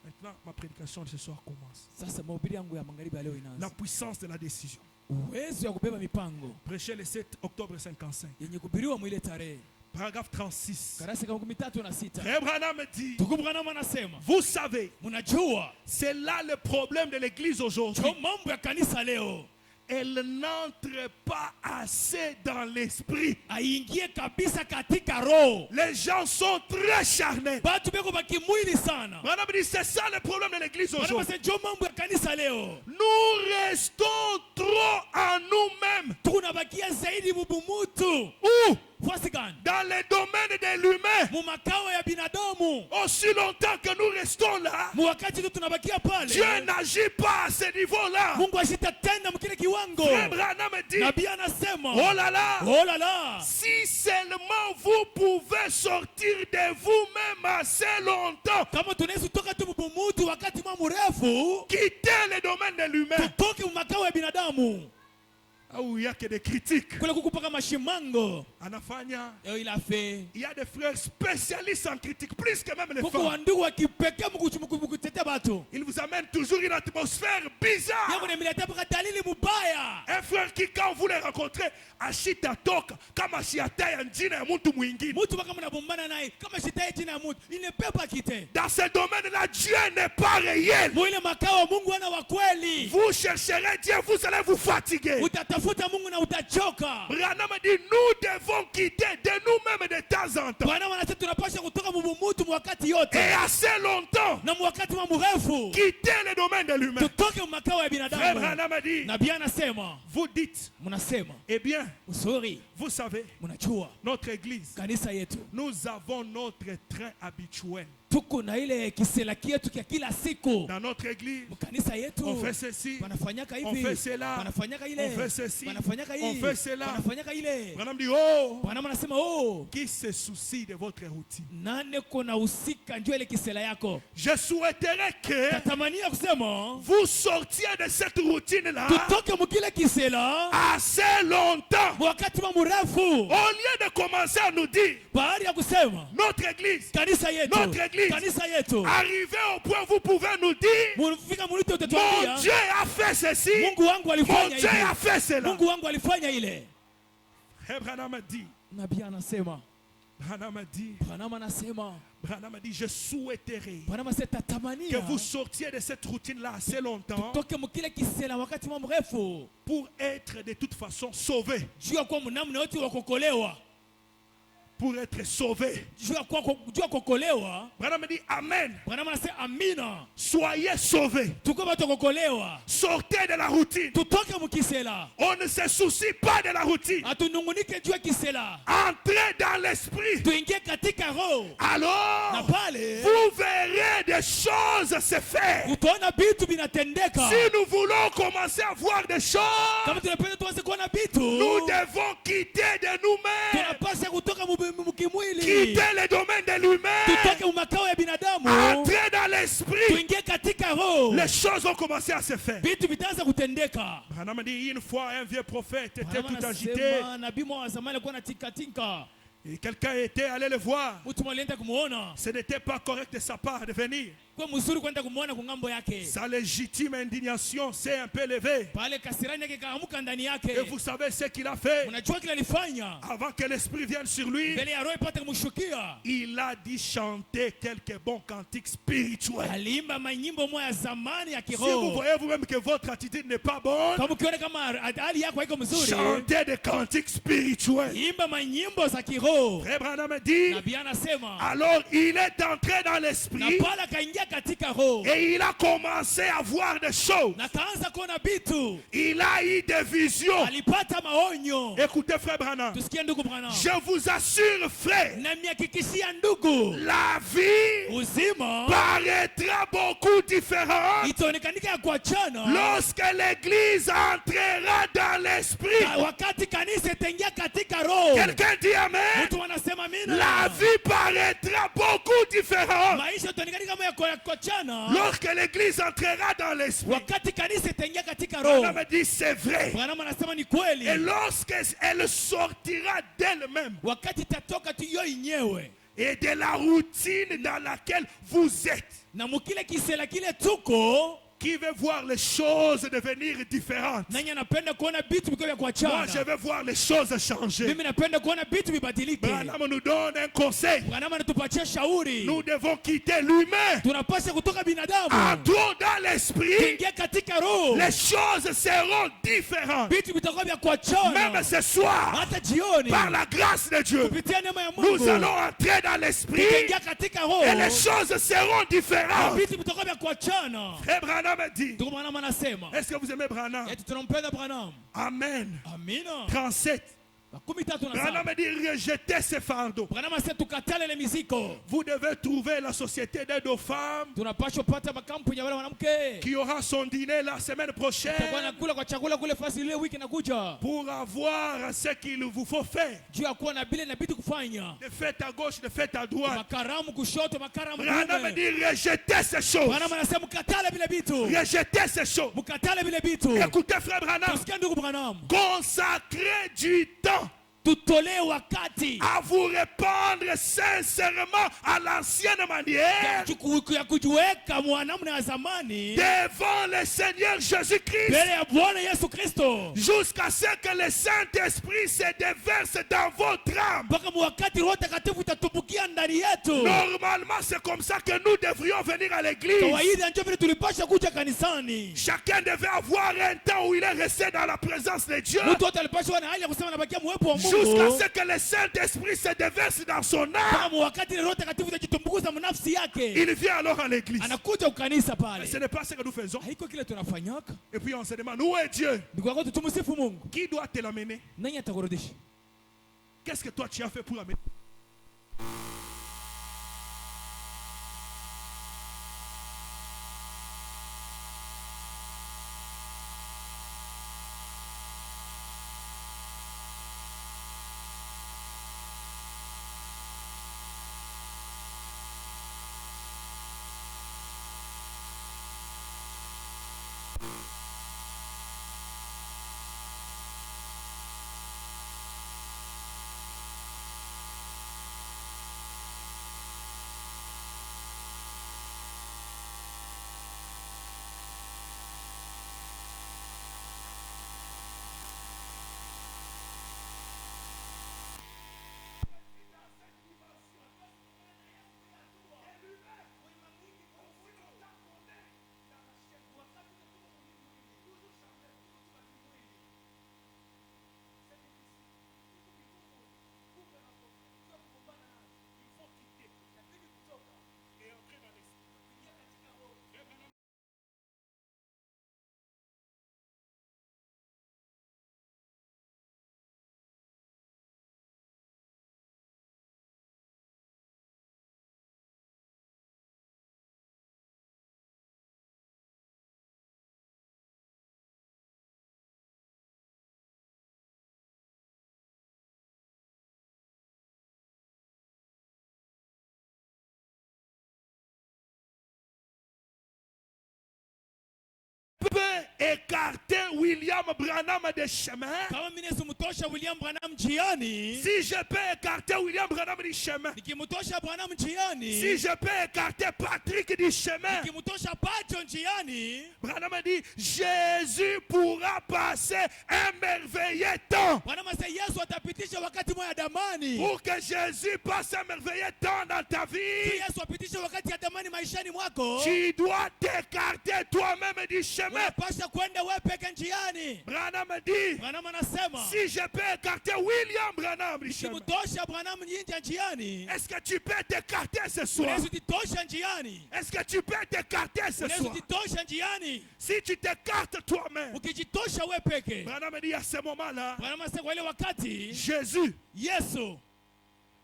Maintenant, ma prédication de ce soir commence. Sasa mahubiri yangu ya magharibi ya leo La inaanza. puissance de la décision. Uwezo ya kubeba mipango Prêché le 7 octobre 55. yenye kuhubiriwa mwile tarehe. Paragraphe 36. Karasa kama 13:6. Frère Branham dit, Ndugu Branham anasema, vous savez, mnajua c'est là le problème de l'église aujourd'hui. ndio mambo ya kanisa leo. Elle n'entre pas assez dans l'esprit. Aingie kabisa katika roho. Les gens sont très charnels. Batu beko bakimwili sana. Branham dit, c'est ça le problème de l'église Wanasema aujourd'hui. ndio mambo ya kanisa leo. Nous restons trop en nous-mêmes. Tunabakia zaidi mubumutu. Ou Fasi gani? dans les domaines de l'humain. Mu makao ya binadamu. Aussi longtemps que nous restons là, Mu wakati tu tunabakia pale. Dieu n'agit pas à ce niveau-là. Mungu asitatenda mkile kiwango. Frère Branham dit, Nabii anasema, oh là là, oh la la. si seulement vous pouvez sortir de vous-même assez longtemps, Kama tunaweza kutoka tu mubumutu wakati mwa mrefu, quitter le domaine de l'humain. tutoke mu makao ya binadamu. Ah, où il n'y a que des critiques. Kule kukupaka mashimango. Anafanya, Il a fait. il y a des frères spécialistes en critique, plus que même les Kuko femmes. wandugu wa kipekee mkutetea batu. Ils vous amènent toujours une atmosphère bizarre. Yako nimeletea mpaka dalili mubaya. Un frère qui, quand vous les rencontrez, ashita toka kama shiata ya njina ya mtu mwingine. Mtu mpaka mnabombana naye kama shitaye chini ya mtu. Il ne peut pas quitter. Dans ce domaine-là, Dieu n'est pas réel. Mwile makao Mungu ana wa kweli. Vous chercherez Dieu, vous allez vous fatiguer. Utatafuta Mungu na utachoka. Branham dit, nous devons quitter de nous-mêmes de temps en temps. Bwana wanasema tunapaswa kutoka mubumutu wakati yote. Et assez longtemps, Na wakati wa mrefu. quitter le domaine de l'humain. Tutoke makao ya Frère binadamu. Branham dit, Nabii anasema, vous dites, mnasema, eh bien, usori, vous savez, mnajua notre église, kanisa yetu. nous avons notre train habituel. Tuko na ile kisela kietu kia kila siku. Dans notre église, Kanisa yetu on fait ceci, wanafanyaka on hivi, fait cela, wanafanyaka ile, on fait ceci, wanafanyaka on hii, fait cela. wanafanyaka ile. Branham dit, oh, Bwana anasema oh, qui se soucie de votre routine. nane kona usika njoo ile kisela yako. Je souhaiterais que Tatamania kusema vous sortiez de cette routine-là tutoke mukile kisela assez longtemps. wakati wa mrefu. Au lieu de commencer à nous dire, Baada ya kusema notre église, kanisa yetu, Notre église. kanisa yetu, arrivé au point où vous pouvez nous dire, mufika mulito mon utatuambia Dieu a fait ceci, Mungu wangu mon alifanya Dieu a hivi, fait cela. Mungu wangu alifanya ile. Branham dit, Nabii anasema, Branham dit, Branham anasema, Branham dit, je souhaiterais Branham anasema que tatamania vous sortiez de cette routine-là assez longtemps toke mukile kisela wakati wa mrefu. pour être de toute façon sauvé. Juu ya kuwa mnamna yote wakokolewa. Pour être sauvé. Juu ya kukokolewa. Branham dit, Amen. Branham anasema amina. Soyez sauvés. Tuko batu kukolewa. Sortez de la routine. Tutoke mukisela. On ne se soucie pas de la routine. Atunungunike juu ya kisela. Entrez dans l'esprit. Tuingie katika roho. Na Alors, pale vous verrez des choses se faire. utaona vitu vinatendeka. Si nous voulons commencer à voir des choses, Kama tunapenda tuanze kuona vitu, nous devons quitter de nous-mêmes, tunapaswa kutoka mukimwili. quitter le domaine de l'humain, Tutoke umakao ya binadamu. entrer dans l'esprit. Tuingie katika roho. Les choses vont commencer à se faire. Vitu vitaanza kutendeka. Branham dit, une fois un vieux prophète était Branham tout agité anasema nabii mwa zamani alikuwa anatinka. et quelqu'un était allé le voir. Mtu alienda kumuona. Ce n'était pas correct de sa part de venir. kwa mzuri kwenda kumuona kungambo yake. Sa légitime indignation s'est un peu levée. Pale kasirani yake kaamuka ndani yake. Et vous savez ce qu'il a fait? Unajua kile alifanya? Avant que l'esprit vienne sur lui, Mbele ya roho ipate kumshukia. il a dit chanter quelques bons cantiques spirituels. Aliimba manyimbo moja ya zamani ya Si vous kiroho. voyez vous-même que votre attitude n'est pas bonne, Kama ukiona kama hali yako haiko mzuri, chantez des cantiques spirituels. imba manyimbo za kiroho. Frère Branham dit, Nabii anasema, alors il est entré dans na l'esprit pale akaingia katika roho. et il a commencé à voir des choses. Na kaanza kuona vitu. Il a eu des visions. Alipata maonyo. Écoutez frère Branham, Tusikie ndugu Branham. je vous assure frère, Na mihakikishia ndugu, la vie uzima paraîtra beaucoup différente itaonekanika ya kuachana lorsque l'église entrera dans l'esprit. wakati kanisa itaingia katika roho. Quelqu'un dit amen. Mtu anasema mina. La vie paraîtra beaucoup différente Maisha itaonekanika kama ya kuachana lorsque l'église entrera dans l'esprit. wakati kanisa itaingia katika roho. Branham me dit c'est vrai. Branham anasema ni kweli. Et lorsqu'elle sortira d'elle-même Wakati itatoka tu yo yenyewe et de la routine dans laquelle vous êtes, na mukile kisela kile tuko, qui veut voir les choses devenir différentes? nani anapenda kuona vitu viko vya Moi, kuachana? je veux voir les choses changer. Mimi napenda kuona vitu vibadilike. Branham nous donne un conseil. Branham anatupatia shauri. Nous devons quitter l'humain. Tunapaswa kutoka binadamu Entrons dans l'esprit. kuingia katika roho. Les choses seront différentes. Vitu vitakuwa vya Même kuachana. ce soir, Hata jioni par la grâce de Dieu, kupitia neema ya nous Mungu allons entrer dans l'esprit kuingia katika roho. et les choses seront Na différentes. vitu vitakuwa vya kuachana. Et Branham dit, Ndugu Branham anasema, est-ce que vous aimez Branham? eti tunampenda Branham. Amen. Amina. 37. 17 Branham nasema, dit, rejetez ces fardeaux. Branham anasema tukatale ile miziko. Vous devez trouver la société d'aide aux femmes Tunapaswa pata makampuni ya wale wanamke. qui aura son dîner la semaine Tutakuwa prochaine nakula kwa chakula kule fasi ile wiki inakuja. pour avoir ce qu'il vous faut faire. Juu ya kuwa na bile inabidi kufanya. De fête à gauche, de fête à droite. Makaramu kushoto, makaramu Branham kuume. dit, rejetez ces choses. Branham anasema mkatale vile vitu. Rejetez ces choses. Mkatale vile vitu. Écoutez frère Branham, Tusikie ndugu Branham. consacrez du temps Tutolee wakati à vous répandre sincèrement à l'ancienne manière ya kujiweka mwanamna ya zamani devant le Seigneur Jésus-Christ mbele ya Bwana Yesu Kristo jusqu'à ce que le Saint-Esprit se déverse dans votre âme. mpaka wakati Roho Takatifu itatumbukia ndani yetu. Normalement, c'est comme ça que nous devrions venir à l'église. Kawaida ndio vile tulipasha kuja kanisani. Chacun devait avoir un temps où il est resté dans la présence de Dieu Mtu wote alipasha kuwa na hali ya kusema nabakia mwepo wa jusqu'à Mungu ce que le Saint-Esprit se déverse dans son mpaka âme. wakati Roho Takatifu itajitumbukiza mnafsi yake. Il vient alors à l'église. Anakuja ukanisa Mais pale. ce n'est pas ce que nous faisons. Haiko kile tunafanyaka. Et puis on se demande, où est Dieu? Ndugu yako tumsifu Mungu. Qui doit te l'amener? Nani atakurudisha? Qu'est-ce que toi tu as fait pour l'amener? écarter William Branham des chemins, kama mimi nisimtosha William Branham njiani, si je peux écarter William Branham du chemin, nikimtosha Branham njiani, si je peux écarter Patrick du chemin, nikimtosha Pacho njiani, Branham dit, Jésus pourra passer un merveilleux temps. Branham sasa Yesu atapitisha wakati moja damani. Pour que Jésus passe un merveilleux temps dans ta vie, Yesu apitishe wakati ya damani maishani mwako, tu dois t'écarter toi-même du chemin. unapaswa kwenda wewe peke njiani. Branham dit, Branham anasema, si je peux écarter William Branham du chemin, nikimtosha Branham njiani, est-ce que tu peux t'écarter ce soir? unaweza kutosha njiani, Est-ce que tu peux t'écarter ce unaweza soir? kutosha njiani. Si tu t'écartes toi-même, Ukijitosha wewe peke, Branham dit à ce moment-là, Branham anasema kwa ile wakati Jésus, Yesu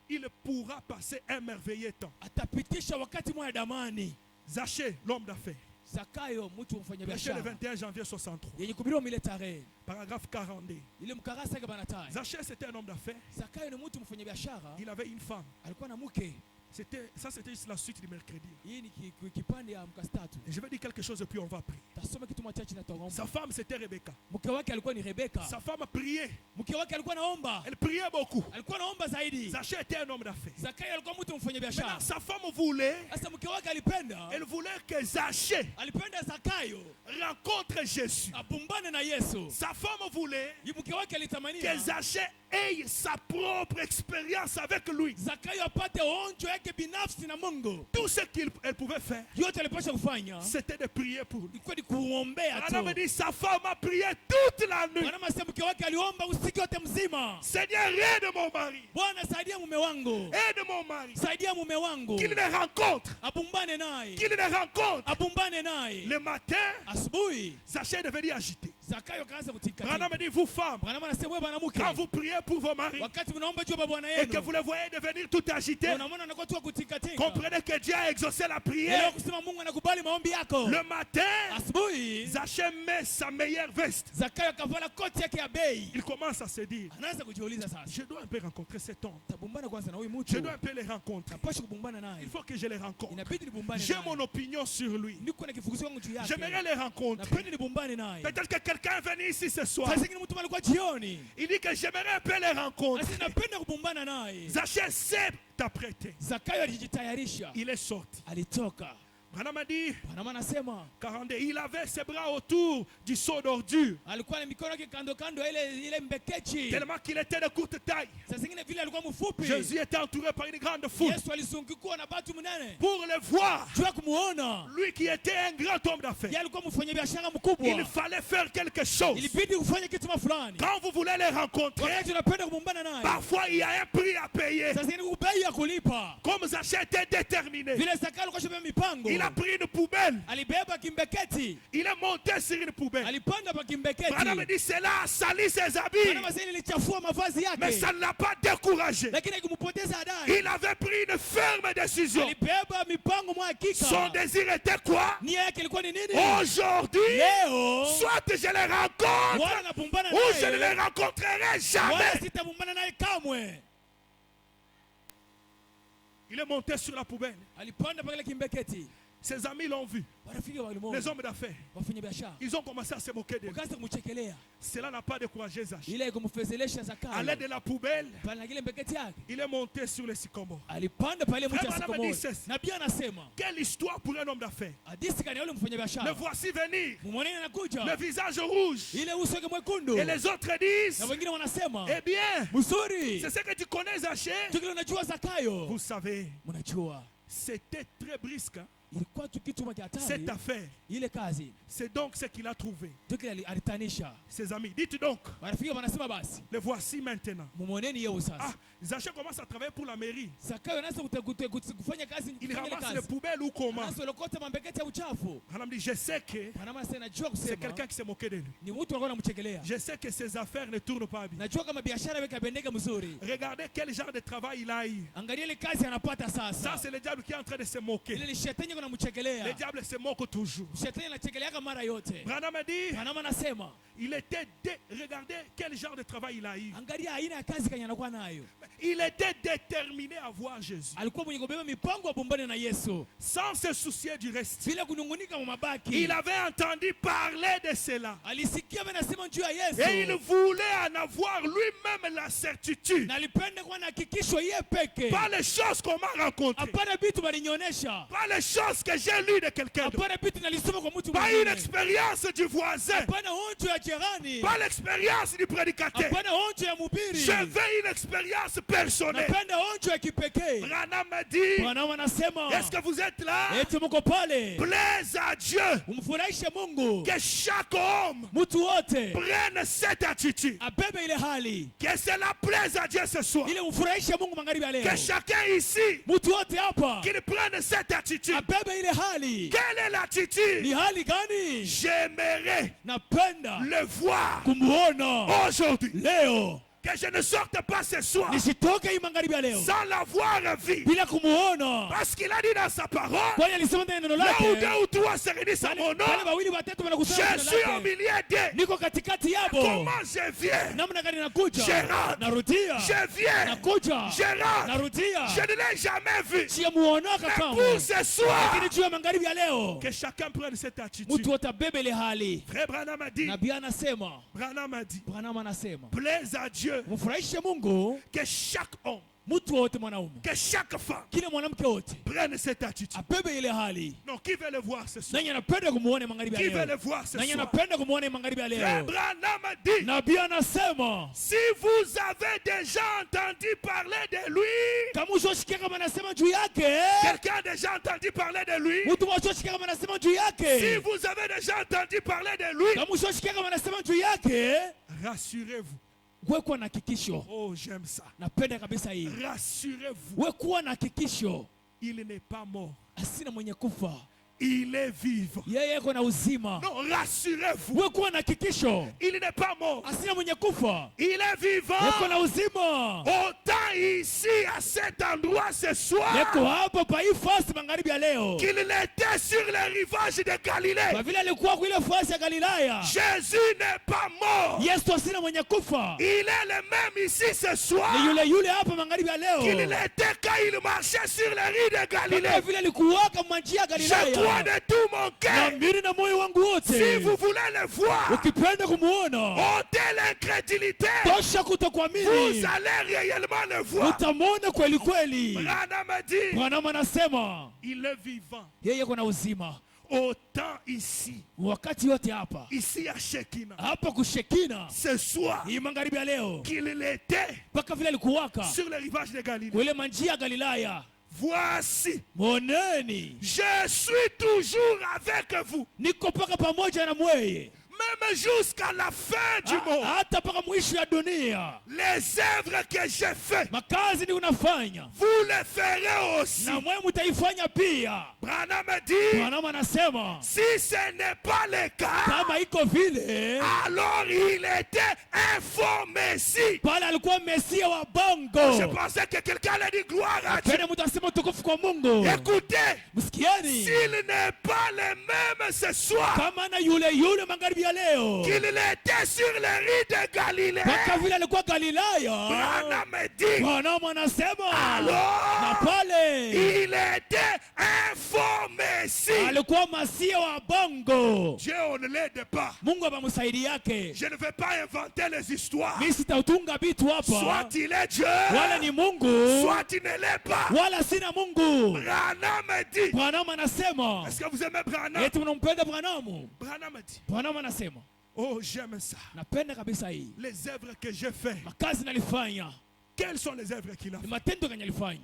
il pourra passer un merveilleux temps. atapitisha wakati moja damani. Zachée, l'homme d'affaires, Zakayo mtu mfanya prêché le biashara 21 janvier 63, yenye kuhubiriwa ile tarehe paragraphe 42. ile mkarasa kama natai. Zachée, c'était un homme d'affaires. Zakayo ni mtu mfanya biashara, Il avait une femme. alikuwa na mke. C'était juste la suite du mercredi. Hii ni kipande ya mkastatu. Et je vais dire quelque chose et puis on va prier. Tasoma kitu machache na Sa tuombe. femme, c'était Rebecca. Mke wake alikuwa ni Rebeka. Sa femme priait. Mke wake alikuwa naomba. Elle priait beaucoup. Alikuwa naomba zaidi. Zachée était un homme d'affaires. Zakayo alikuwa mtu mfanya Maintenant, biashara. sa femme voulait, Sasa mke wake alipenda, elle voulait que Zachée alipenda Zakayo rencontre Jésus. apumbane na Yesu. Sa femme voulait Mke wake que alitamania Zachée ait sa propre expérience avec lui. Zakayo apate onjo yake binafsi na Mungu. Tout ce qu'elle pouvait faire, Yote alipaswa kufanya c'était de prier pour lui. ilikuwa ni kuombea On avait tu. dit sa femme a prié toute la nuit. Bwana masa mke wake aliomba usiku wote mzima. Seigneur, aide mon mari. Bwana saidia mume wangu. Aide mon mari. Saidia mume wangu. Qu'il le rencontre. Apumbane naye. Qu'il le rencontre. Apumbane naye. Le matin, Asubuhi Zachée devenait agité. Zakayo kaanza kutika. Branham dit, vous femmes, Bwana anasema wewe bwana quand mke. vous priez pour vos maris Wakati mnaomba juu ya bwana et que yenu. vous le voyez devenir tout agité, Unaona anakuwa tu kutika tika. comprenez que Dieu a exaucé la Leo prière. kusema Mungu anakubali maombi yako. Le matin, Asubuhi Zachée met sa meilleure veste. Zakayo akavala koti yake ya bei. Il commence à se dire, Anaanza kujiuliza sasa. je dois un peu rencontrer cet homme. Tabumbana kwanza na huyu Je mtu. dois un peu le rencontrer. Napaswa kubumbana naye. Il faut que je le rencontre. Inabidi nibumbane J'ai naye. mon opinion sur lui. Niko na kifukuzi wangu juu yake. J'aimerais le rencontrer. Napenda nibumbane naye. Peut-être que quelqu'un est venu ici ce soir. Sasa ingine mtu alikuwa jioni. Il dit que j'aimerais un peu le rencontrer. Sasa napenda kubumbana naye. Zachée s'est apprêté. Zakayo alijitayarisha. Il est sorti. Alitoka. Branham a dit, Bwana anasema 42, il avait ses bras autour du seau d'ordure. alikuwa na mikono yake kando kando ya ile mbekechi. Tellement qu'il était de courte taille. Sasa ingine vile alikuwa mfupi. Jésus était entouré par une grande foule. Yesu alizungukwa na watu mnene. Pour le voir, Juu ya kumuona. lui qui était un grand homme d'affaires, Yeye alikuwa mfanyabiashara il mkubwa. fallait faire quelque chose. Ilibidi ufanye kitu fulani. Quand vous voulez les rencontrer, Wakati unapenda kubumbana naye. parfois il y a un prix à payer. Sasa ingine bei ya kulipa. Comme Zachée était déterminé, Vile Zakayo alikuwa shobeba mipango. il a pris une poubelle. Alibeba kimbeketi. Il est monté sur une poubelle. Alipanda pa kimbeketi. Branham dit, cela a sali ses habits. Bwana maseni ilichafua mavazi Mais yake. ça ne l'a pas découragé. Lakini haikumpoteza adai. Il avait pris une ferme décision. Alibeba mipango mwa Son hakika. désir était quoi? Nia yake ilikuwa ni nini? Aujourd'hui, Leo soit je les rencontre, wala napumbana ou je ne naye. les rencontrerai Wala jamais. sitapumbana naye kamwe. Il est monté sur la poubelle. Alipanda pa kile kimbeketi. Ses amis l'ont vu. Marafiki walimwona. Les hommes d'affaires. Wafanya biashara. Ils ont commencé à se moquer de lui. Wakaanza kumchekelea. Cela n'a pas découragé Zachée. Ile kumfezelesha À Zakayo. l'aide de la poubelle, Pale na kile mbeketi yake. il est monté sur le sycomore. Alipanda pale mti Vraiment, ya anama sikomori. disesi. Nabii anasema, Quelle histoire pour un homme d'affaires. hadithi kani yule mfanya Le biashara. voici venir. Mumwone anakuja. Le visage rouge. Ile uso wake mwekundu. Et les autres disent, Na wengine wanasema, eh bien, mzuri. c'est ce que tu connais Zachée. Tukile unajua Zakayo. Vous savez, Mnajua. c'était très brisque, hein, Ilikuwa tu kitu cette hatari. affaire. Ile kazi. C'est donc ce qu'il a trouvé. Tukile alitanisha. Ses amis, dites donc, Marafiki wanasema basi. le voici maintenant. Mumwoneni yeye Ah, sasa. Zachée commence à travailler pour la mairie. Zakayo anaanza kufanya kazi. Il kufanya ile ramasse les kazi. poubelles ou comment? Anaanza lokota mambeketi ya uchafu. Madame dit, je sais que Mwanamama sasa najua c'est kusema. quelqu'un qui s'est moqué de lui. Ni mtu alikuwa anamchekelea. Je sais que ses affaires ne tournent pas bien. Najua kama biashara yake bendeka mzuri. Regardez quel genre de travail il a eu. Angalia ile kazi anapata Ça, sasa. c'est le diable qui est en train de se moquer. Ile ni shetani shetani anamchekelea. Le diable se moque toujours. Shetani anachekeleaka mara yote. Branham a dit, Branham anasema, il était regardez quel genre de travail il a eu. angalia aina ya kazi kanya anakuwa nayo. Il était déterminé à voir Jésus. Alikuwa mwenye kubeba mipango abumbane na Yesu. Sans se soucier du reste. Bila kunungunika mabaki. Il avait entendu parler de cela. Alisikia anasema juu ya Yesu. Et il voulait en avoir lui-même la certitude. Na alipenda kuwa na hakikisho yeye peke. Pas les choses qu'on m'a rencontrées. Hapana vitu balinionyesha. Pas les choses que j'ai lues de quelqu'un d'autre. Hapana vitu nalisoma kwa mtu Pas mwingine. une expérience du voisin. Hapana honjo ya jirani. Pas l'expérience du prédicateur. Hapana honjo ya mhubiri. Je veux une expérience personnelle. Napenda honjo ya kipekee. Branham me dit, Branham anasema, est-ce que vous êtes là? eti mko pale. Plaise à Dieu Umfurahishe Mungu. que chaque homme Mtu wote prenne cette attitude. abebe ile hali. Que cela plaise à Dieu ce soir. Ile umfurahishe Mungu magharibi ya leo. Que chacun ici Mtu wote hapa qu'il prenne cette attitude. abebe ile hali. Quelle est l'attitude? Ni hali gani? J'aimerais Napenda le voir kumuona aujourd'hui. leo. Que je ne sorte pas ce soir Nisitoke hii magharibi ya leo sans l'avoir vu. bila kumuona. Parce qu'il a dit dans sa parole, Kwani alisema ndani ya neno là où lake, deux ou trois se réunissent à mon nom, pale wawili watatu wanakutana je kwa suis jina au lake. milieu d'eux. Niko katikati yabo. Comment je viens? Namna gani nakuja? Je rentre. Narudia. Je viens. Nakuja. Je rentre. Narudia. Je ne l'ai jamais vu. Sijamuonaka Mais kamwe. pour ce soir, Lakini juu ya magharibi ya leo, que chacun prenne cette attitude. mtu wote abebe ile hali. Frère Branham a dit, Nabii anasema, Branham a dit, Branham anasema, plaise à Dieu mfurahishe Mungu que chaque homme, mtu wote mwanaume, que chaque femme kila mwanamke wote prenne cette attitude. abebe ile hali. Non, qui veut le voir ce soir? Nani anapenda kumuona magharibi ya Qui veut le leo? voir ce Nani soir? anapenda kumuona magharibi ya Frère leo? Branham a dit, Nabii anasema, si vous avez déjà entendu parler de lui, kama ushosikia kama anasema juu yake, quelqu'un a déjà entendu parler de lui, mtu ushosikia kama anasema juu si yake, vous avez déjà entendu parler de lui, kama ushosikia kama anasema juu yake, rassurez-vous. wekuwa na hakikisho. Oh, j'aime ça. Napenda kabisa hii. Rassurez-vous, Wekuwa na hakikisho, il n'est pas mort. asina mwenye kufa, Il est vivant. yeye yuko na uzima. Non, rassurez-vous, Wekuwa na hakikisho, il n'est pas mort. asina mwenye kufa, Il est vivant. yuko na uzima. Autant ici, à cet endroit ce soir, Yuko hapa pa hii fasi magharibi ya leo, qu'il était sur les rivages de Galilée. kwa vile alikuwa kwa ile fasi ya Galilaya. Jésus n'est pas mort. Yesu asina mwenye kufa, Il est le même ici ce ni soir yule yule hapa magharibi ya qu'il leo, était quand il marchait sur les rues de kama Galilée. vile alikuwaka manjia ya Je Galilaya. crois de tout mon cœur. Naamini na moyo wangu Si wote, vous voulez le voir, ukipenda kumuona, ôtez l'incrédulité. tosha Vous kutokuamini, allez réellement le voir. utamwona kweli kweli. Branham a dit, Branham anasema il est vivant. yeye kuna uzima Autant ici, wakati yote hapa ici à Shekinah, hapa kushekina ce soir, hii magharibi ya leo, qu'il était mpaka vile alikuwaka sur les rivages de Galilée. kule manjia ya Galilaya. Voici, Moneni, je suis toujours avec vous, niko mpaka pamoja na mweye, même jusqu'à la fin du monde. hata mpaka mwisho ya dunia. Les œuvres que j'ai faites, Makazi ni unafanya vous les ferez aussi. na mwe mtaifanya pia. Branham a dit, Branham anasema si ce n'est pas le cas, kama iko vile, alors il était un faux Messie. pale alikuwa Mesia wa Je bongo. pensais que quelqu'un allait dire gloire à Dieu. Pende mtu asema utukufu kwa Mungu. Écoutez, Msikieni, s'il n'est pas le même ce soir kama na yule yule magharibi ya leo, qu'il était sur les rues de Galilée, mpaka vile alikuwa Galilaya. Branham me dit, Branham anasema na alors pale il était un faux Messie. alikuwa Masia wa bongo. Dieu, on ne l'aide pas. Mungu abamsaidi yake. Je ne vais pas inventer les histoires. Mimi sitautunga vitu hapa, Soit il est Dieu, wala ni Mungu, soit il ne l'est pas. wala sina Mungu. Branham me dit, Branham anasema, est-ce que vous aimez Branham? eti mnampenda Branham? Branham me dit, Branham anasema, oh j'aime ça. napenda kabisa hii Les œuvres que j'ai faites, makazi nalifanya, quelles sont les œuvres qu'il a ni fait? matendo kwenye alifanya,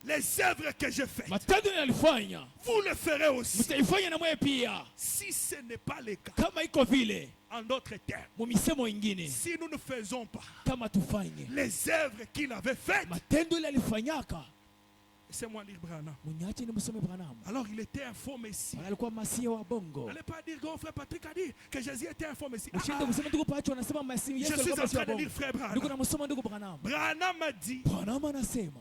Les œuvres que j'ai faites, matendo nalifanya, vous le ferez aussi. mtaifanya na mwe pia. Si ce n'est pas le cas, Kama iko vile, en d'autres termes, mumisemo ingine, si nous ne faisons pas kama tufanye les œuvres qu'il avait faites, matendo ile alifanyaka, c'est moi dire Branham. munyache ni msome Branham. Alors il était un faux Messie. Wala alikuwa Masia wa bongo. N'allez pas dire, grand frère Patrick a dit que Jésus était un faux Messie. Ushinde kusema ndugu Pacho anasema Masia Je Yesu suis alikuwa en Masia train wa de dire bongo. frère Ndugu Branham. namsoma ndugu Branham. Branham a dit, Branham anasema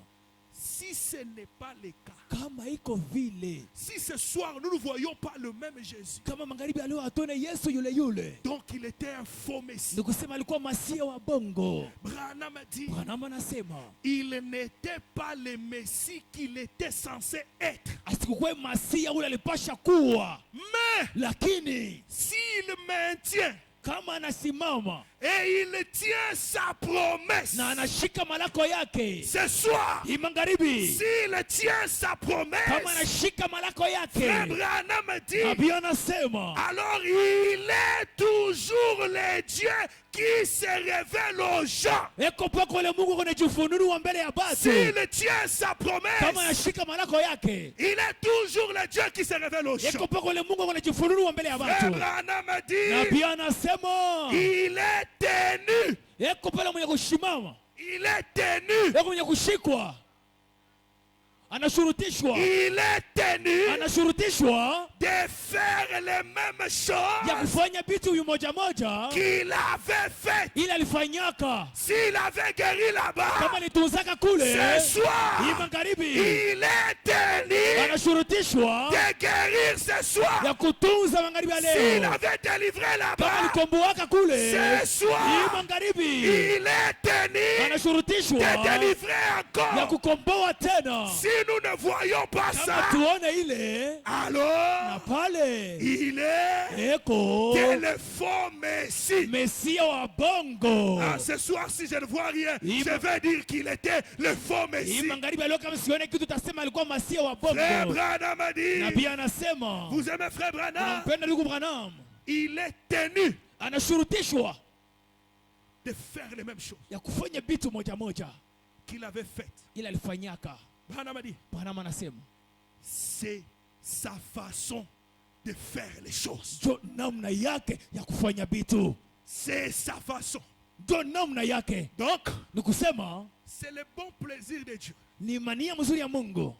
Si ce n'est pas le cas, kama iko vile, si ce soir nous ne voyons pas le même Jésus, kama magharibi leo hatuone Yesu yule yule, donc il était un faux Messie. ni kusema alikuwa masia wa bongo. Branham dit, Branham anasema il n'était pas le Messie qu'il était censé être. asikukuwe masia ule alipasha kuwa, Mais lakini s'il maintient kama anasimama et il tient sa promesse, na anashika malako yake, ce soir, hii magharibi s'il tient sa kama promesse, anashika malako Frère yake, Branham dit, nabii anasema alors il est toujours le Dieu qui se révèle aux gens. eko pako le Mungu kunajifunua mbele ya batu. S'il tient sa Kama promesse, anashika malako yake, il est toujours le Dieu qui se révèle aux gens. eko pako le Mungu kunajifunua mbele ya Frère batu. Branham Nabii dit, anasema il est tenu, eko pale mwenye kushimama, il est tenu, eko mwenye kushikwa, anashurutishwa, il est tenu anashurutishwa de faire les mêmes ya choses kufanya vitu huyu moja moja qu'il avait fait. ili alifanyaka S'il avait guéri là-bas, kama litunzaka kule. ce Hii soir, magharibi il est tenu anashurutishwa de guérir ce soir. ya kutunza magharibi ya S'il leo, avait délivré kama là-bas, likomboaka kule. ce Hii soir, magharibi il est tenu anashurutishwa de délivrer ya encore. kukomboa tena. Si nous ne voyons pas Kama ça, tuone ile na alors pale il est eko le faux Messie. mesia wa bongo. Ah, ce soir, si je ne vois rien, Il- je vais dire qu'il était le faux Hii Messie. magharibi ya leo kama sione kitu tasema alikuwa masia wa Frère bongo. Branham a dit, Nabii anasema vous aimez Frère Branham? unampenda ndugu Branham, Il est tenu anashurutishwa de faire les mêmes choses ya kufanya vitu moja moja qu'il avait faites. ila alifanyaka. Branham a dit, Branham anasema c'est sa façon de faire les choses. ndio namna yake ya kufanya vitu, C'est sa façon. ndio namna yake. Donc, Ni kusema c'est le bon plaisir de Dieu. ni mania mzuri ya Mungu,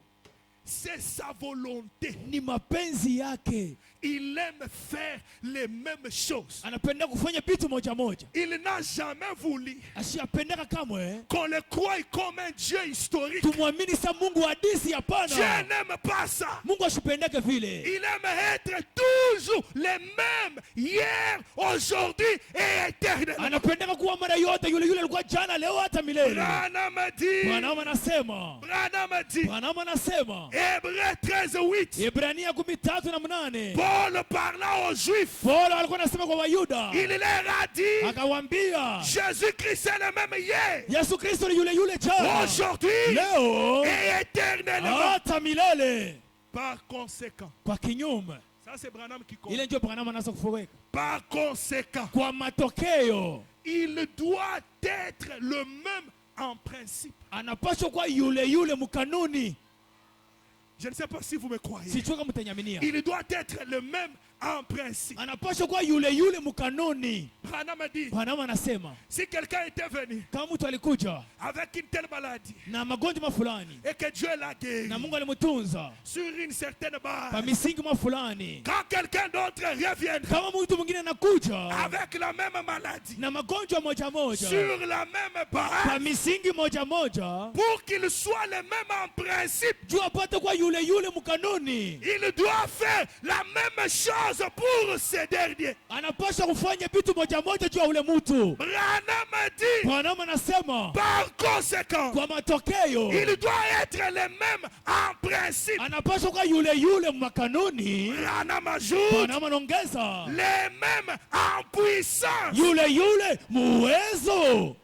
C'est sa volonté. ni mapenzi yake. Il aime faire les mêmes choses. Anapenda kufanya vitu moja moja, Il n'a jamais voulu asiyapendeka kamwe qu'on le croie comme un Dieu historique. tumwamini sa Mungu wa hadisi. Dieu Hapana, n'aime pas ça. Mungu asipendeke vile. Il aime être toujours les mêmes, hier, aujourd'hui et éternellement. Anapendeka kuwa mara yote yule yule alikuwa jana, leo, hata milele. Branham a dit, Branham anasema, Branham a dit, Branham anasema Hébreux 13:8, Ibrania 13:8, Paul parlant aux Juifs, Paulo alikuwa anasema kwa Wayuda, il leur a dit, akawambia Jésus-Christ est le même hier, Yesu Kristo ni yule yule jana, aujourd'hui leo, et éternellement. hata milele. Par conséquent, Kwa kinyume, ça c'est Branham qui ile compte. ndio Branham anaweza kufuweka. Par conséquent, Kwa matokeo il doit être le même en principe. anapaswa kuwa yule yule mkanuni. Je ne sais pas si vous me croyez. Sijui kama mtanyaminia. Il doit être le même en principe. Anapaswa kuwa yule yule mkanuni. Branham a dit, Branham anasema si quelqu'un était venu kama mtu alikuja avec une telle maladie na magonjwa fulani et que Dieu l'a guéri na Mungu alimtunza sur une certaine kwa base, misingi fulani, quand quelqu'un d'autre reviendra kama mtu mwingine anakuja avec la même maladie na magonjwa moja moja sur la même kwa base, misingi moja moja, pour qu'il soit le même en principe, juu apate kuwa yule yule mkanuni, il doit faire la même chose pour ces derniers. anapaswa kufanya vitu moja moja juu ya ule mtu. Branham a dit, Branham anasema par conséquent, kwa matokeo il doit être le même en principe. anapaswa kuwa yule yule mkanuni. Branham ajoute, Branham anaongeza les mêmes en puissance. yule yule muwezo.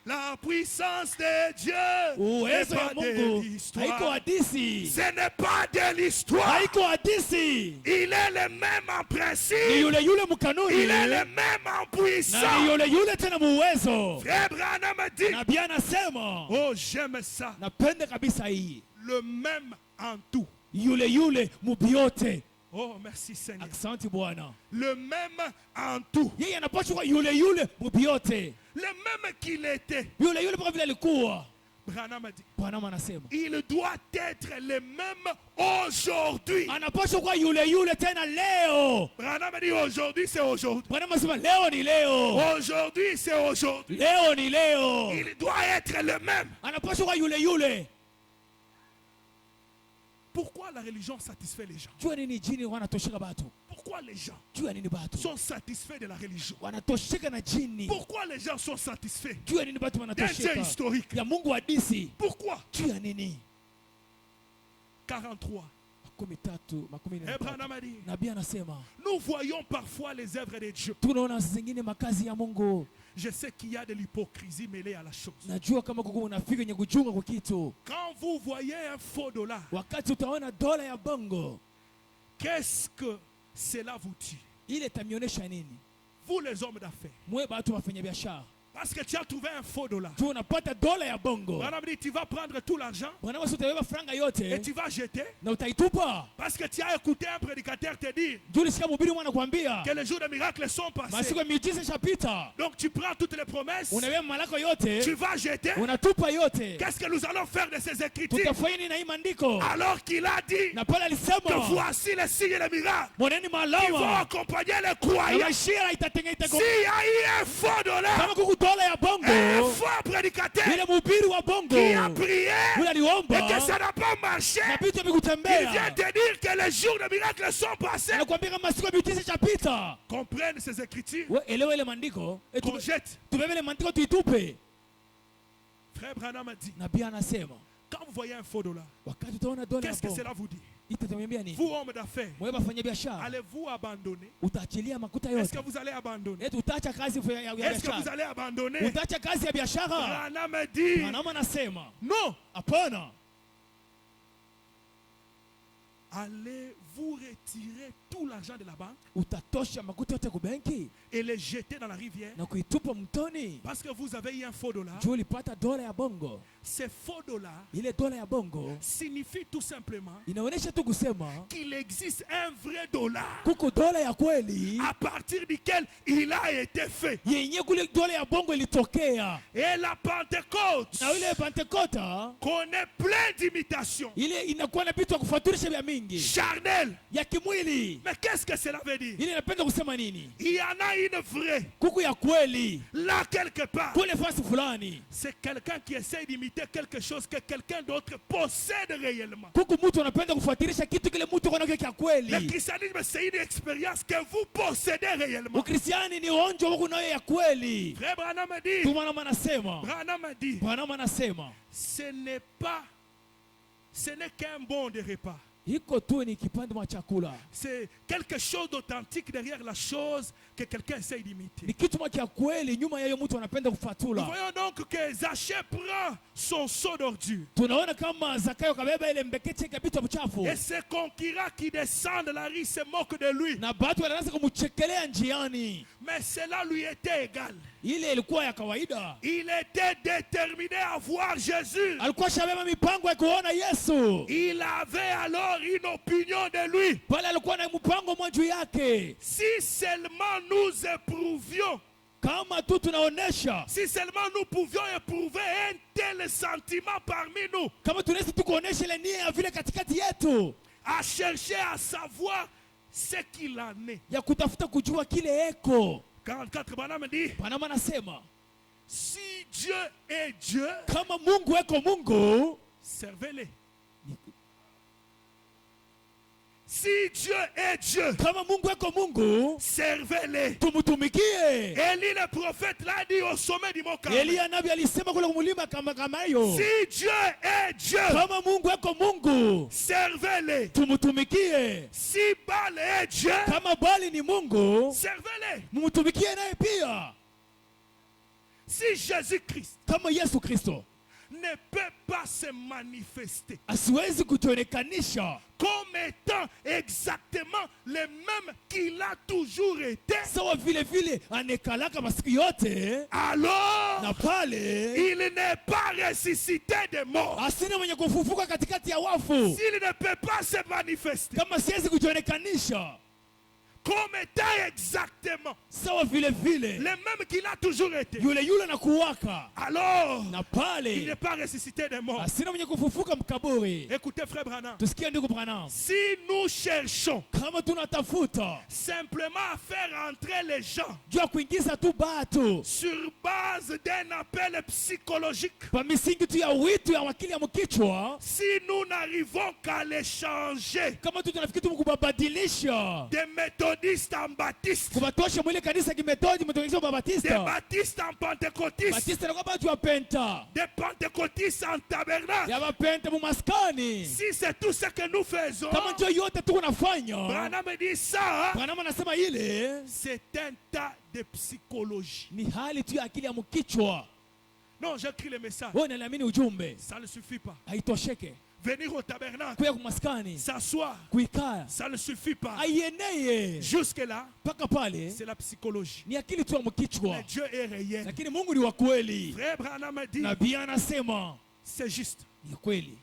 La puissance de Dieu n'est Uwezo ya pas de Mungu haiko l'histoire. hadisi, Ce n'est pas de l'histoire. haiko hadisi. Il est le même en Ni principe. yule yule mkanuni Il est le même en na ni puissance. yule yule tena muwezo. Frère Branham a dit, Nabii anasema, oh j'aime ça, napenda kabisa hii, le même en tout. yule yule mubiote. Oh merci Seigneur. Asante Bwana. Le même en tout. Yeye anapaswa kuwa yule yule mubiote, Le même qu'il était. yule yule mpaka vile alikuwa. Branham a dit, Branham anasema il doit être le même aujourd'hui. anapaswa kuwa yule yule tena leo. Branham a dit, aujourd'hui c'est aujourd'hui. Branham anasema leo ni leo, Aujourd'hui c'est aujourd'hui. leo ni leo. Il doit être le même. Anapaswa kuwa yule yule. la religion satisfait les gens? jua nini jini wanatosheka batu? Pourquoi les gens Jua nini batu sont satisfaits de la religion? wanatosheka na jini? Pourquoi les gens sont satisfaits Jua nini batu d'un Dieu wanatosheka historique? ya Mungu wa disi? Pourquoi? Jua nini? 43. makumi na Abraham a dit, Nabii anasema nous voyons parfois les œuvres de Dieu. tunaona zingine makazi ya Mungu. Je sais qu'il y a de l'hypocrisie mêlée à la chose. Najua kama kuko unafika yenye kujunga kwa kitu. Quand vous voyez un faux dollar, Wakati utaona dola ya bongo, qu'est-ce que cela vous dit? ile tamionesha nini? Vous les hommes d'affaires. Mwe batu wafanya biashara. Parce que tu as trouvé un faux dollar. Tu unapata dola ya bongo. Abraham dit, tu vas prendre tout l'argent Bwana wewe utabeba franga yote et tu vas jeter. na utaitupa. Parce que tu as écouté un prédicateur te dire Juli sikia mhubiri mwana kuambia que les jours de miracles sont passés. masiku ya miujiza ishapita. Donc tu prends toutes les promesses, Unabeba malako tu yote, vas jeter. unatupa yote. Qu'est-ce que nous allons faire de ces écritures? Tutafanya nini na hii maandiko? Alors qu'il a dit Na pale que alisema voici les signes et les miracles moneni qui vont malawa accompagner les na croyants. mashira itatengeneza S'il y a eu un faux dollar, kama kuku dola ya bongo, un faux prédicateur ile mhubiri wa bongo qui a prié ule et aliomba que ça n'a pas marché, na vitu il vient vikutembea, te dire que les jours de miracles sont passés. anakuambia kama siku ya miujiza ishapita. Comprennent ces écritures, We elewa ile maandiko, qu'on jette. tubebe ile maandiko tuitupe. Frère Branham a dit, Nabii anasema quand vous voyez un faux dollar, wakati utaona dola ya qu'est-ce que bongo cela vous dit? itatamwambia nini? Vous, hommes d'affaires, Mwe bafanya biashara allez-vous abandonner? utaachilia makuta Est-ce que yote? vous allez abandonner? Eti utaacha kazi ya Est-ce que vous biashara? allez abandonner? Utaacha kazi ya biashara? Branham a dit, Mwanaume anasema non. hapana. Allez-vous retirer tout l'argent de la banque Utatosha makuta yote kwa benki et les jeter dans la rivière na kuitupa mtoni parce que vous avez eu un faux dollar? juu ulipata dola ya bongo. Ces faux dollars Ile dola ya bongo signifie tout simplement inaonyesha tu kusema qu'il existe un vrai dollar kuko dola ya kweli à partir duquel il a été fait. yenye kule dola ya bongo ilitokea. Et la Pentecôte Na ile Pentekota connaît plein d'imitations ile inakuwa na vitu ya kufuaturisha vya mingi charnelles. ya kimwili. Mais qu'est-ce que cela veut dire? Ile inapenda kusema nini? Il y en a une vraie Kuku ya kweli là quelque part. kule fasi fulani. C'est quelqu'un qui essaie d'imiter quelque chose que quelqu'un d'autre possède réellement. Kuku mtu anapenda kufuatirisha kitu kile mtu konacho kia Le kweli. christianisme, c'est une expérience que vous possédez réellement. Ukristiani ni onjo wako nayo ya kweli. Frère Branham a dit, Tumana anasema, Branham a dit, Bwana anasema ce n'est qu'un bon de repas. iko tu ni kipande mwa chakula. C'est quelque chose d'authentique derrière la chose que quelqu'un essaie d'imiter. Ni kitu mwa kia kweli nyuma ya hiyo mtu anapenda Nous kufatula. voyons donc que Zachée prend son seau d'ordure Tunaona kama Zakayo kabeba ile mbekete kabisa mchafu. et ses concurrents qui descendent de la rue se moquent de lui. Na watu wanaanza kumchekelea njiani. Mais cela lui était égal. Ile ilikuwa ya kawaida. Il était déterminé à voir Jésus. Alikuwa shabeba mipango ya kuona Yesu. Il avait alors une opinion de lui. Pale alikuwa na mpango mwa juu yake. Si seulement nous éprouvions, Kama tu tunaonesha, si seulement nous pouvions éprouver un tel sentiment parmi nous, kama tunaweza tu kuonesha ile nia ya vile katikati yetu à chercher à savoir ce qu'il en est. ya kutafuta kujua kile eko. 44, Branham dit, Panama anasema si Dieu est Dieu, kama Mungu eko Mungu, servez-le. Si Dieu est Dieu, kama Mungu eko Mungu, servez-le. tumutumikie. Élie le prophète l'a dit au sommet du mont Carmel. Elia nabii alisema kule kumulima kama hiyo. Si Dieu est Dieu, Kama Mungu eko Mungu, servez-le. tumutumikie. Si Baal est Dieu, Kama Bali ni Mungu, servez-le. mumutumikie naye pia. Si Jésus-Christ Kama Yesu Kristo ne peut pas se manifester asiwezi kutonekanisha comme étant exactement le même qu'il a toujours été, sawa vile vile anekalaka masiku yote, alors na pale il n'est pas ressuscité des morts. asina mwenye kufufuka katikati ya wafu. S'il ne peut pas se manifester Kama siwezi kutonekanisha comme étant exactement sawa vile vile les mêmes qu'il a toujours été. yule yule na kuwaka Alors, na il n'est pale pas ressuscité des morts. asina mwenye kufufuka mkaburi. Écoutez, frère Branham, Tusikie ndugu Branham, si nous cherchons kama tunatafuta simplement à faire entrer les gens juu ya kuingiza tu batu sur base d'un appel psychologique, pa misingi tu ya witu ya wakili ya mkichwa, si nous n'arrivons qu'à les changer kama tu tunafikiri tu kubabadilisha des méthodistes en baptistes, kubatosha mwile kanisa kimetodi mtumishi wa des Batista baptistes en pentecôtistes, Batista na kwa batu wa penta des pentecôtistes en tabernacle, ya bapenta mu maskani, si c'est tout ce que nous faisons, kama ndio yote tuko nafanya. Branham dit ça, Branham anasema ile c'est un tas de psychologie. ni hali tu ya akili ya mkichwa. Non, j'écris le message. Wewe unaamini ujumbe Ça ne suffit pas. haitosheke Venir au tabernacle, kuya kumaskani s'asseoir, kuikaa ça ne suffit pas. aieneye Jusque-là, mpaka pale c'est la psychologie. ni akili tu ya mkichwa, Mais Dieu est réel. lakini Mungu ni wa kweli. Frère Branham dit, Nabii anasema c'est juste. ni kweli,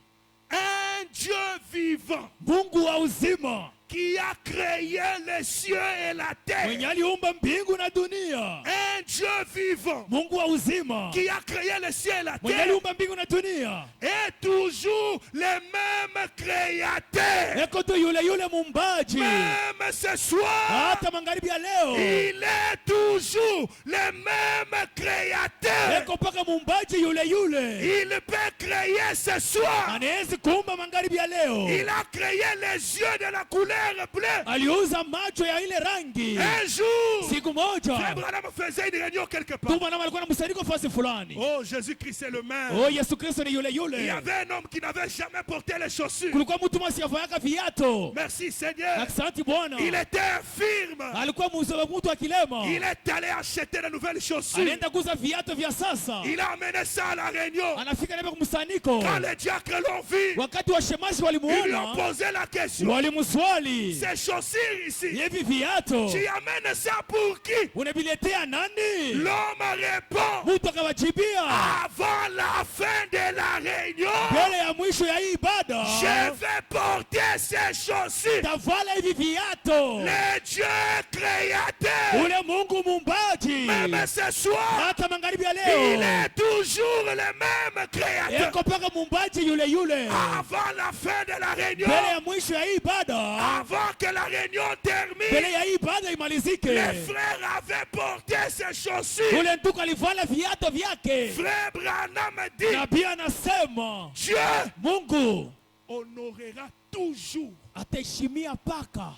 Un Dieu vivant Mungu wa uzima qui a créé les cieux et la mwenye terre. aliumba mbingu na dunia, Un Dieu vivant Mungu wa uzima qui a créé les cieux et la mwenye terre aliumba mbingu na dunia, est toujours le même créateur. eko tu yule yule mumbaji. Même ce soir, Hata magharibi ya leo il est toujours le même créateur. eko mpaka mumbaji yule yule, Il peut créer ce soir. anawezi kuumba magharibi ya leo. Il a créé les yeux de la couleur bleue. Aliuza macho ya ile rangi. Un jour, Siku Frère moja Branham faisait une réunion quelque part. tu Branham alikuwa na msanyiko fasi fulani. Oh, Jésus-Christ est le même. Oh, Yesu Kristo ni yule Il y yule. avait un homme qui n'avait jamais porté les chaussures. Kulikuwa mtu mmoja asiyevaa viatu. Merci Seigneur. Asante Bwana. Il était infirme. Alikuwa mtu wa kilema. Il est allé acheter de nouvelles chaussures. Anaenda kuuza viatu vya sasa. Il a amené ça à la réunion. Anafika naye kumsaniko. Quand les diacres l'ont vu, Wakati wa shemashi ils lui ont walimuona, posé la question. walimswali, Ces chaussures ici, hivi viatu tu amènes ça pour qui? unaviletea nani? L'homme répond, Mtu akawajibia, avant la fin de la réunion, mbele ya mwisho ya hii ibada je vais porter ces chaussures. tavala hivi viatu. Le Dieu créateur, Ule Mungu mumbaji, même ce soir, hata magharibi ya il leo est toujours le même créateur. eko mpaka mumbaji yule yule, Avant la fin de la réunion, mbele ya mwisho ya hii ibada, avant que la réunion termine, mbele ya hii ibada imalizike, les frères avaient porté ces chaussures. ule ndugu alivala viatu vyake. Frère Branham dit, Nabii anasema Dieu Mungu honorera toujours ataheshimia paka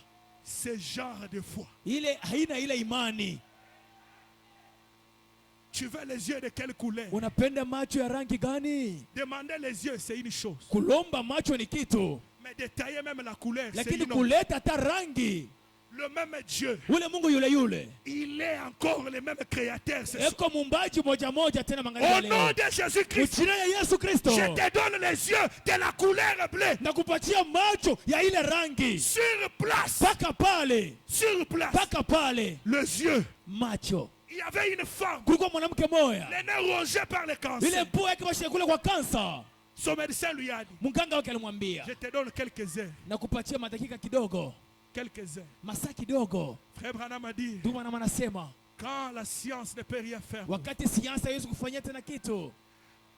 ce genre de foi. ile haina ile imani. Tu veux les yeux de quelle couleur? Unapenda macho ya rangi gani? Demander les yeux, c'est une chose. Kulomba macho ni kitu, Mais détailler même la couleur, c'est lakini une autre. kuleta hata rangi, Le même Dieu, ule Mungu yule yule il est encore le même créateur. ce soir. eko mumbaji moja moja tena magharibi ya Au nom leo. de Jésus-Christ, Jina ya Yesu Kristo je te donne les yeux de la couleur bleue. na kupatia macho ya ile rangi Sur place, paka pale, sur place, paka pale les yeux. macho. Il y avait une femme, Kulikuwa mwanamke moya, les nez rongés par le ile cancer. mpua yake bashia kule kwa kansa. Son médecin lui a dit, Mganga wake alimwambia, je te donne quelques heures. na kupatia madakika kidogo, Quelques heures. masaa kidogo. Frère Branham a dit, Ndio maana anasema quand la science ne peut rien faire, wakati siansa haiwezi kufanyia tena kitu,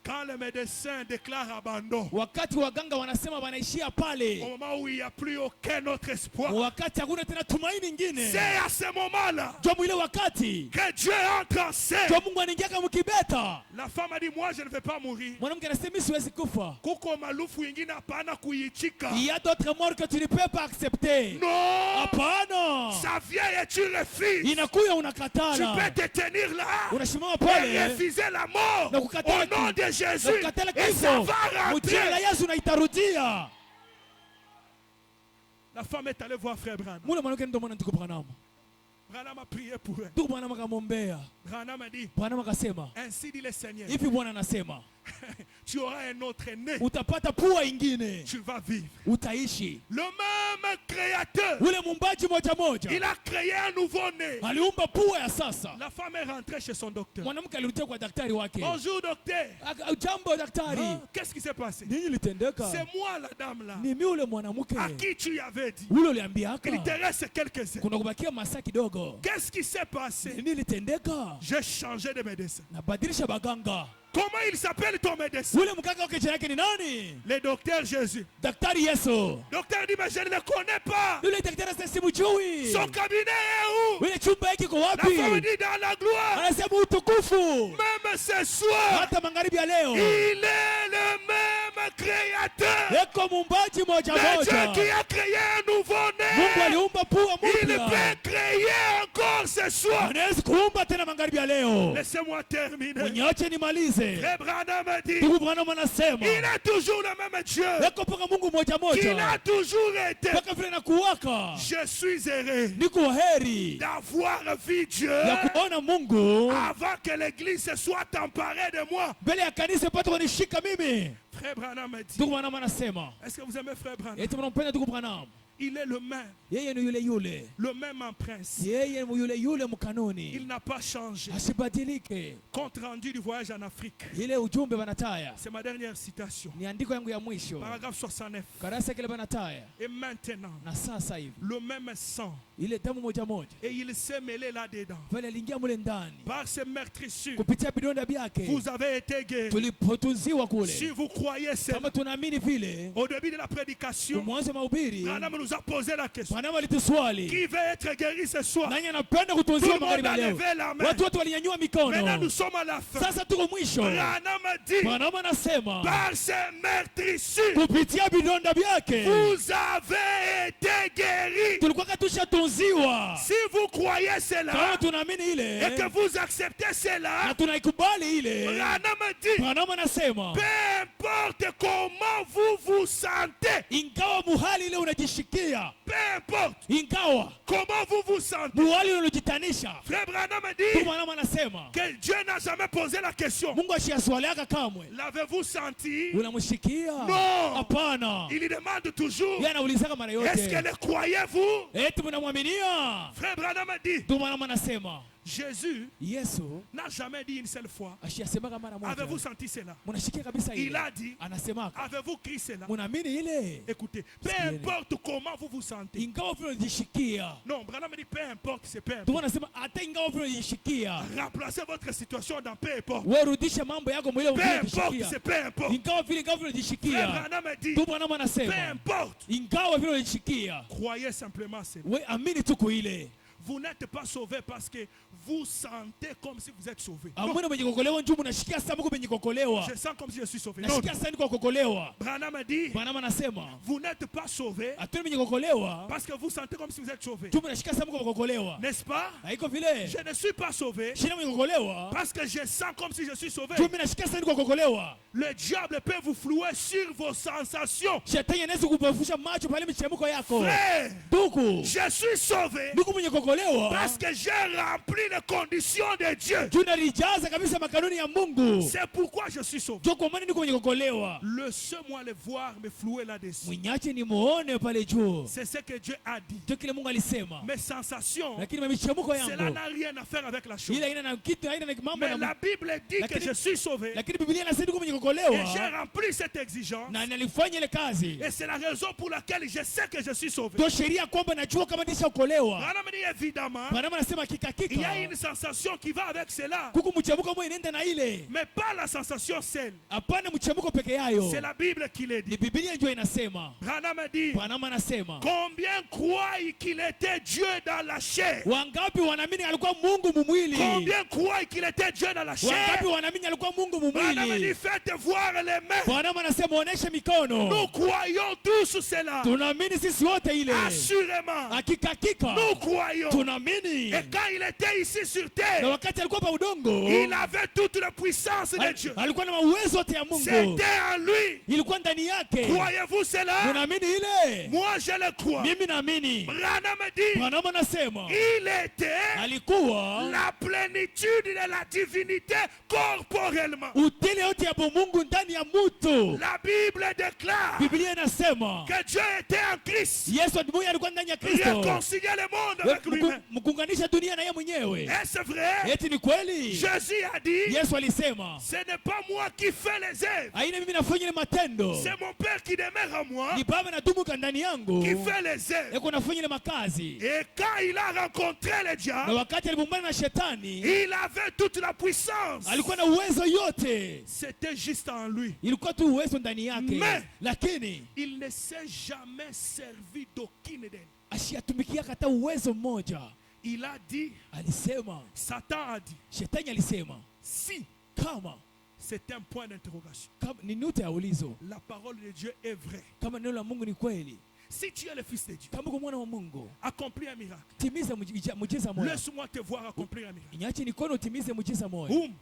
quand le médecin déclare abandon, wakati waganga wanasema wanaishia au pale, moment où il n'y a plus aucun autre espoir, wakati hakuna tena tumaini c'est ingine, à ce moment-là ndio mwile wakati que Dieu entre en scène. ndio Mungu anaingia kama kibeta. La femme a dit, moi je ne vais pas mourir. Mwanamke anasema mimi siwezi kufa. Kuko malufu ingine hapana kuichika. Il y a d'autres morts que tu ne peux pas accepter. Non, Hapana, ça vient et tu refuses. inakuya Tu peux unakatala, te tenir là unasimama et pale refuser la mort na au kukatala nom de na Jésus. kukatala Et ça kifo va mjina la rentrer. Yesu na itarudia. La femme est allée voir frère Branham. Mule mwanamke ndio mwana ndugu Branham. Branham a prié pour elle. Ndugu Branham akamwombea. Branham a dit, Branham akasema, ainsi dit le Seigneur. hivi Bwana anasema, tu auras un autre nez, utapata pua ingine, tu vas vivre. utaishi. Le même créateur, Ule muumbaji moja moja il a créé un nouveau nez. aliumba pua ya sasa. La femme est rentrée chez son docteur. Mwanamke alirudia kwa daktari wake. Bonjour docteur. Jambo daktari. Ah, qu'est-ce qui s'est passé? Nini litendeka? C'est moi la dame là. Ni mimi ule mwanamke. À qui tu avais dit? Ule uliambiaka. Il te reste quelques heures. Kuna kubakia masaa kidogo. Qu'est-ce qui s'est passé? Nini litendeka? J'ai changé de médecin. Nabadilisha baganga. Comment il s'appelle ton médecin? Ule mganga wake jina yake ni nani? Le docteur Jésus. Daktari Yesu. Docteur dit mais je ne le connais pas. Ule daktari sasa simjui. Son cabinet est où? Ule chumba yake iko La wapi? femme dit dans la gloire. Anasema utukufu. Même ce soir, Hata magharibi ya leo. il est le même créateur. Eko muumbaji moja Le Dieu moja. qui a créé un nouveau Mungu nez, aliumba pua il mpya. peut créer encore ce soir. Anaweza kuumba tena magharibi ya leo. Laissez-moi terminer. Mwenyeache nimalize. Frère Branham me dit, Ndugu Branham anasema il est toujours le même Dieu eko paka Mungu moja qu'il a moja. toujours été. Paka vile nakuwaka. Je suis heureux Niko heri d'avoir vu Dieu ya kuona Mungu avant que l'église se soit emparée de moi. mbele ya kanisa ipate kunishika mimi. Frère Branham me dit, Ndugu Branham anasema est-ce que vous aimez Frère Branham? eti mnampenda ndugu Branham? Il est le même Yeye ni yule, le même en principe. yeye ni yule Il mkanuni, n'a pas changé. asibadilike. Compte rendu du voyage en Afrique. Ile ujumbe banataya C'est ma dernière citation. ni andiko yangu ya mwisho, Paragraphe 69. karasa kile banataya. Et maintenant, Na sasa hivi le même sang. ile damu moja moja Et il s'est mêlé là-dedans. pale aliingia mule ndani Par ces meurtrissures, kupitia vidonda vyake, vous avez été guéris. tulipotunziwa Si kule. vous croyez cela, Kama tunaamini vile, au début de la prédication, mwanzo mahubiri Branham nous a posé la question. Branham alituswali, Qui veut être guéri ce soir? nani anapenda Tout kutunziwa le monde magharibi a ya leo? levé la main. Watu wote walinyanyua Maintenant, nous mikono. sommes à la fin. Sasa tuko mwisho. Branham dit, Branham anasema par ces meurtrissures, kupitia vidonda vyake vous avez été guéris. tulikuwa tushatunziwa. Si vous croyez Kama cela tunaamini et ile que vous acceptez na cela, tunaikubali ile, Branham dit, Branham anasema peu importe comment vous vous sentez, ingawa muhali ile unajishikia, peu importe ingawa comment vous vous sentez, muhali ile unajitanisha, Frère Branham tu dit Branham anasema que Dieu n'a jamais posé la question. Mungu ashiaswaliaka kamwe. L'avez-vous senti? Unamshikia? No. Hapana. Il demande toujours, Yeye anaulizaka mara est-ce que yote, le croyez-vous? eti mnamwaminia? Frère Branham dit, Tu Branham anasema Jésus Yesu n'a jamais dit une seule fois, ashiasemaka mara avez-vous moja. senti cela? Mnashikia kabisa Il ile. a dit, Anasemaka avez-vous crié cela? mnaamini ile? Écoutez, peu importe comment vous vous sentez. Ingawa vile unajishikia. Non, Branham dit peu importe, c'est peu Tu importe. anasema hata ingawa vile unajishikia. Remplacez votre situation dans peu importe. Wewe rudisha mambo yako mwile Peu importe, unajishikia. c'est peu importe. Ingawa vile Frère unajishikia. Branham dit, Tu Branham peu anasema importe. ingawa vile unajishikia. Croyez simplement cela. Wewe amini tu kwa ile. Vous n'êtes pas sauvé parce que vous sentez comme si vous êtes sauvé. Non, Amwene mwenye kokolewa njoo mnashikia sasa mko mwenye kokolewa. je sens comme si je suis sauvé. Non, Nashikia sasa niko kokolewa. Branham dit, Branham anasema vous n'êtes pas sauvé atuni mwenye kokolewa. parce que vous sentez comme si vous êtes sauvé. Njoo mnashikia sasa mko kokolewa. N'est-ce pas? Haiko vile. Je ne suis pas sauvé Shina mwenye kokolewa. parce que je sens comme si je suis sauvé. Njoo mnashikia sasa niko kokolewa. Le diable peut vous flouer sur vos sensations. Shetani anaweza kupofusha macho pale michemuko yako. Frère, Ndugu, je suis sauvé ndugu mwenye kokolewa. parce que j'ai rempli les conditions de Dieu. Tunalijaza kabisa makanuni ya Mungu. C'est pourquoi je suis sauvé. Ndio kwa maana niko mwenye kokolewa. Laissez-moi le voir me flouer là-dessus. Mwenyache ni muone pale juu. C'est ce que Dieu a dit. Ndio kile Mungu alisema. Mes sensations, Lakini michemuko cela yangu n'a rien à faire avec la chose. ila ina na kitu haina na mambo Mais na la Bible dit que Lakini- je suis sauvé lakini Biblia inasema niko mwenye et j'ai kokolewa rempli cette exigence. na nalifanya ile kazi. Et c'est la raison pour laquelle je sais que je suis sauvé. Ndio sheria kwamba najua kama nishaokolewa. Branham dit évidemment, Bwana anasema il y a kikakika. une sensation qui va avec cela. Kuku mchemuko mwe inaenda na ile. Mais pas la sensation seule. Hapana mchemuko peke yayo. C'est la Bible qui le Ni dit. Biblia ndio inasema. Branham dit, Bwana anasema combien croient qu'il était Dieu dans la chair? wangapi wanaamini alikuwa Mungu mumwili? Combien croient qu'il était Dieu dans la chair? Wangapi wanaamini alikuwa Mungu Branham dit, mumwili? faites voir les mains. Bwana anasema oneshe mikono. Nous croyons tous cela. Tunaamini sisi wote ile. Assurément. Hakika hakika. Nous croyons tunaamini. Et quand il était ici sur Na terre, wakati alikuwa pa udongo, il avait toute la puissance de Dieu. alikuwa na uwezo wote ya Mungu. C'était en lui. Ilikuwa ndani yake. Croyez-vous cela? Munaamini ile? Moi, je le crois. Mimi naamini. Branham dit, Branham anasema il était alikuwa la plénitude de la divinité corporellement. utele yote ya Mungu ndani ya mtu. La Bible déclare Biblia inasema que Dieu était en Christ, Yesu alikuwa ndani ya Kristo. réconcilier le monde avec lui-même. Mkunganisha dunia na yeye mwenyewe. Est-ce vrai? Eti ni kweli? Jésus a dit, Yesu alisema, ce n'est pas moi qui fais les œuvres, haina mimi nafanya ile matendo. c'est mon Père qui demeure en moi, Ni Baba anadumuka ndani yangu. qui fait les œuvres. Eko nafanya ile makazi. Et quand il a rencontré le Na diable, wakati alipombana na shetani, il avait toute la puissance. alikuwa na uwezo yote. C'était juste en lui. Ilikuwa tu uwezo ndani yake. Mais lakini il ne s'est jamais servi d'aucune d'elle. asiyatumikia hata uwezo mmoja. Il a dit, Alisema, Satan a dit, shetani alisema, si kama c'est un point d'interrogation, ni nukta ya ulizo, la parole de Dieu est vraie. kama neno la Mungu ni kweli, Si tu es le fils de Dieu, kama uko mwana wa Mungu, accomplis un miracle. timiza muujiza moja. Laisse-moi te voir accomplir un miracle. Niache nikono utimize muujiza moja. Boum.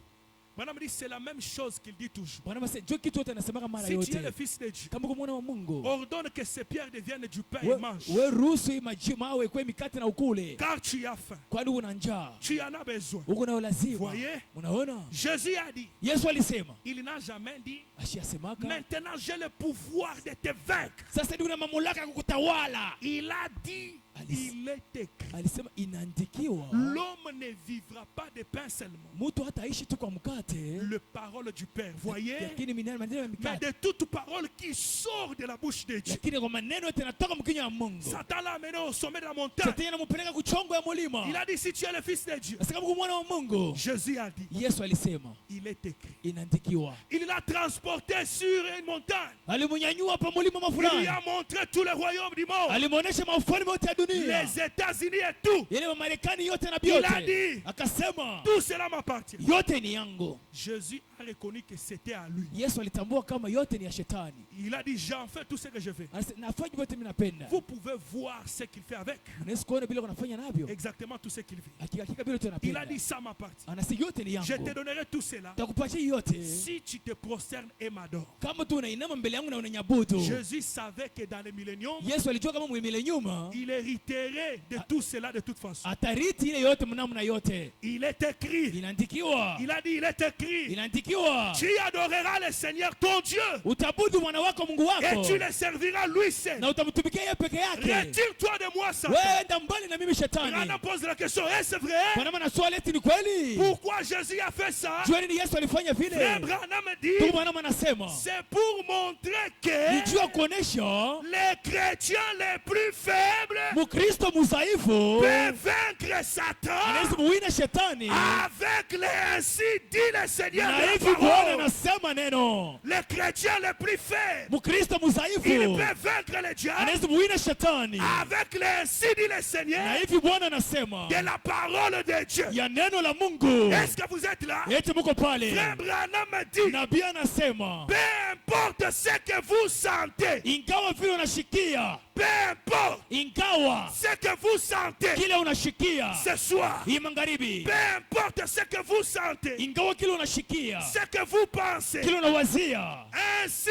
Madame dit, c'est la même chose qu'il dit toujours. Bwana mase jo kitu yote anasema mara Si tu es le yote. fils de Dieu, Kama uko mwana wa Mungu, ordonne que ces pierres deviennent du pain et mange. we ruhusu hii mawe kwa mikate na ukule, Car tu as faim. kwani una njaa, Tu en as besoin. uko na lazima. Voyez? Unaona? Jésus a dit, Yesu alisema, il n'a jamais dit, ashiasemaka, maintenant j'ai le pouvoir de te vaincre. sasa ndio na mamlaka ya kukutawala. Il a dit, il est écrit, Alisema inaandikiwa, l'homme ne vivra pas de pain seulement. mtu hataishi tu kwa mkate, Le parole du Père. Voyez? lakini maneno ya Mais mikate, de toute parole qui sort de la bouche de Dieu. lakini kwa maneno yote yanatoka mkinywa wa Mungu. Satan l'a amené au sommet de la montagne. Shetani anampeleka kuchongo ya mulima. Il a dit, si tu es le fils de Dieu. Sasa kama uko mwana wa Mungu, Jésus a dit, Yesu alisema il est écrit. inaandikiwa. Il l'a transporté sur une montagne. Alimunyanyua pa mulima Il lui mafulani, a montré tout le royaume du monde. alimuonesha mafalme yote ya dunia, Les États-Unis et tout. yale wa Marekani yote na Il a vyote. dit, Akasema tout cela m'appartient. yote ni yangu. Jésus a reconnu que c'était à lui. Yesu alitambua kama yote ni ya shetani. Il a dit, j'en fais tout ce que je fais. Anasema nafanya yote mimi napenda. Vous pouvez voir ce qu'il fait avec. Unaweza kuona bila kunafanya navyo. Exactement tout ce qu'il fait. Hakika bila yote Il a napenda. dit, ça m'appartient. Anasema yote ni Je te yangu. donnerai tout cela Takupatia yote. si tu te prosternes et m'adores. Kama tu unainama mbele yangu na unanyabudu. Jésus savait que dans le millénium, Yesu alijua kama mwimile nyuma il hériterait de tout cela de toute façon. atariti ile yote mnamna yote. Il est écrit. Inaandikiwa. Il a dit, il est écrit. Inaandikiwa. Tu adoreras le Seigneur ton Dieu Utabudu mwana wako Mungu et wako. tu le serviras lui seul. Na utamtumikia yeye peke yake. Retire-toi de moi, Satan. Wewe enda mbali na mimi shetani. Rana pose la question, est-ce vrai? Kwa maana swali eti ni kweli? Pourquoi Jésus a fait ça? Jua nini Yesu alifanya Frère vile? Branham Ndugu dit, Branham anasema c'est pour montrer que nijua kuonesha les chrétiens les plus faibles Mkristo mudhaifu peuvent vaincre Satan anaweza muwina shetani, avec les ainsi dit le Seigneur na de la hivi Bwana parole. anasema neno. Les chrétiens les plus faibles, Mkristo ils mudhaifu peuvent vaincre le diable anaweza muwina shetani, avec les ainsi dit le na Seigneur hivi Bwana anasema de la parole de Dieu. ya neno la Mungu. Est-ce que vous êtes là? Eti muko pale. Frère Branham dit, Nabii anasema peu importe ce que vous sentez, ingawa vile unashikia, peu importe ingawa ce que vous sentez kile unashikia ce soir, hii magharibi, peu importe ce que vous sentez, ingawa kile unashikia, ce que vous pensez, kile unawazia, ainsi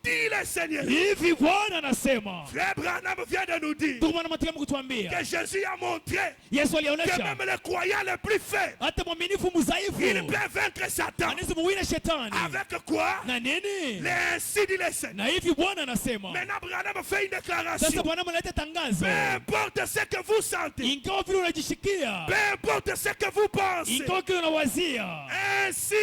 dit le Seigneur. hivi Bwana anasema. Frère Branham vient de nous dire Ndugu maana mataka kutuambia que Jésus a montré Yesu que alionyesha même les croyants les plus faibles, hata mwaminifu ils mzaifu peuvent vaincre Satan. anaweza muwina shetani. Avec quoi? Na nini? Les ainsi dit le Seigneur. Na hivi Bwana anasema. Maintenant, Branham fait une Sasa déclaration. Bwana analeta tangazo. Peu importe ce que vous sentez, Ingawa vile unajishikia, peu importe ce que vous pensez, ingawa kile unawazia, ainsi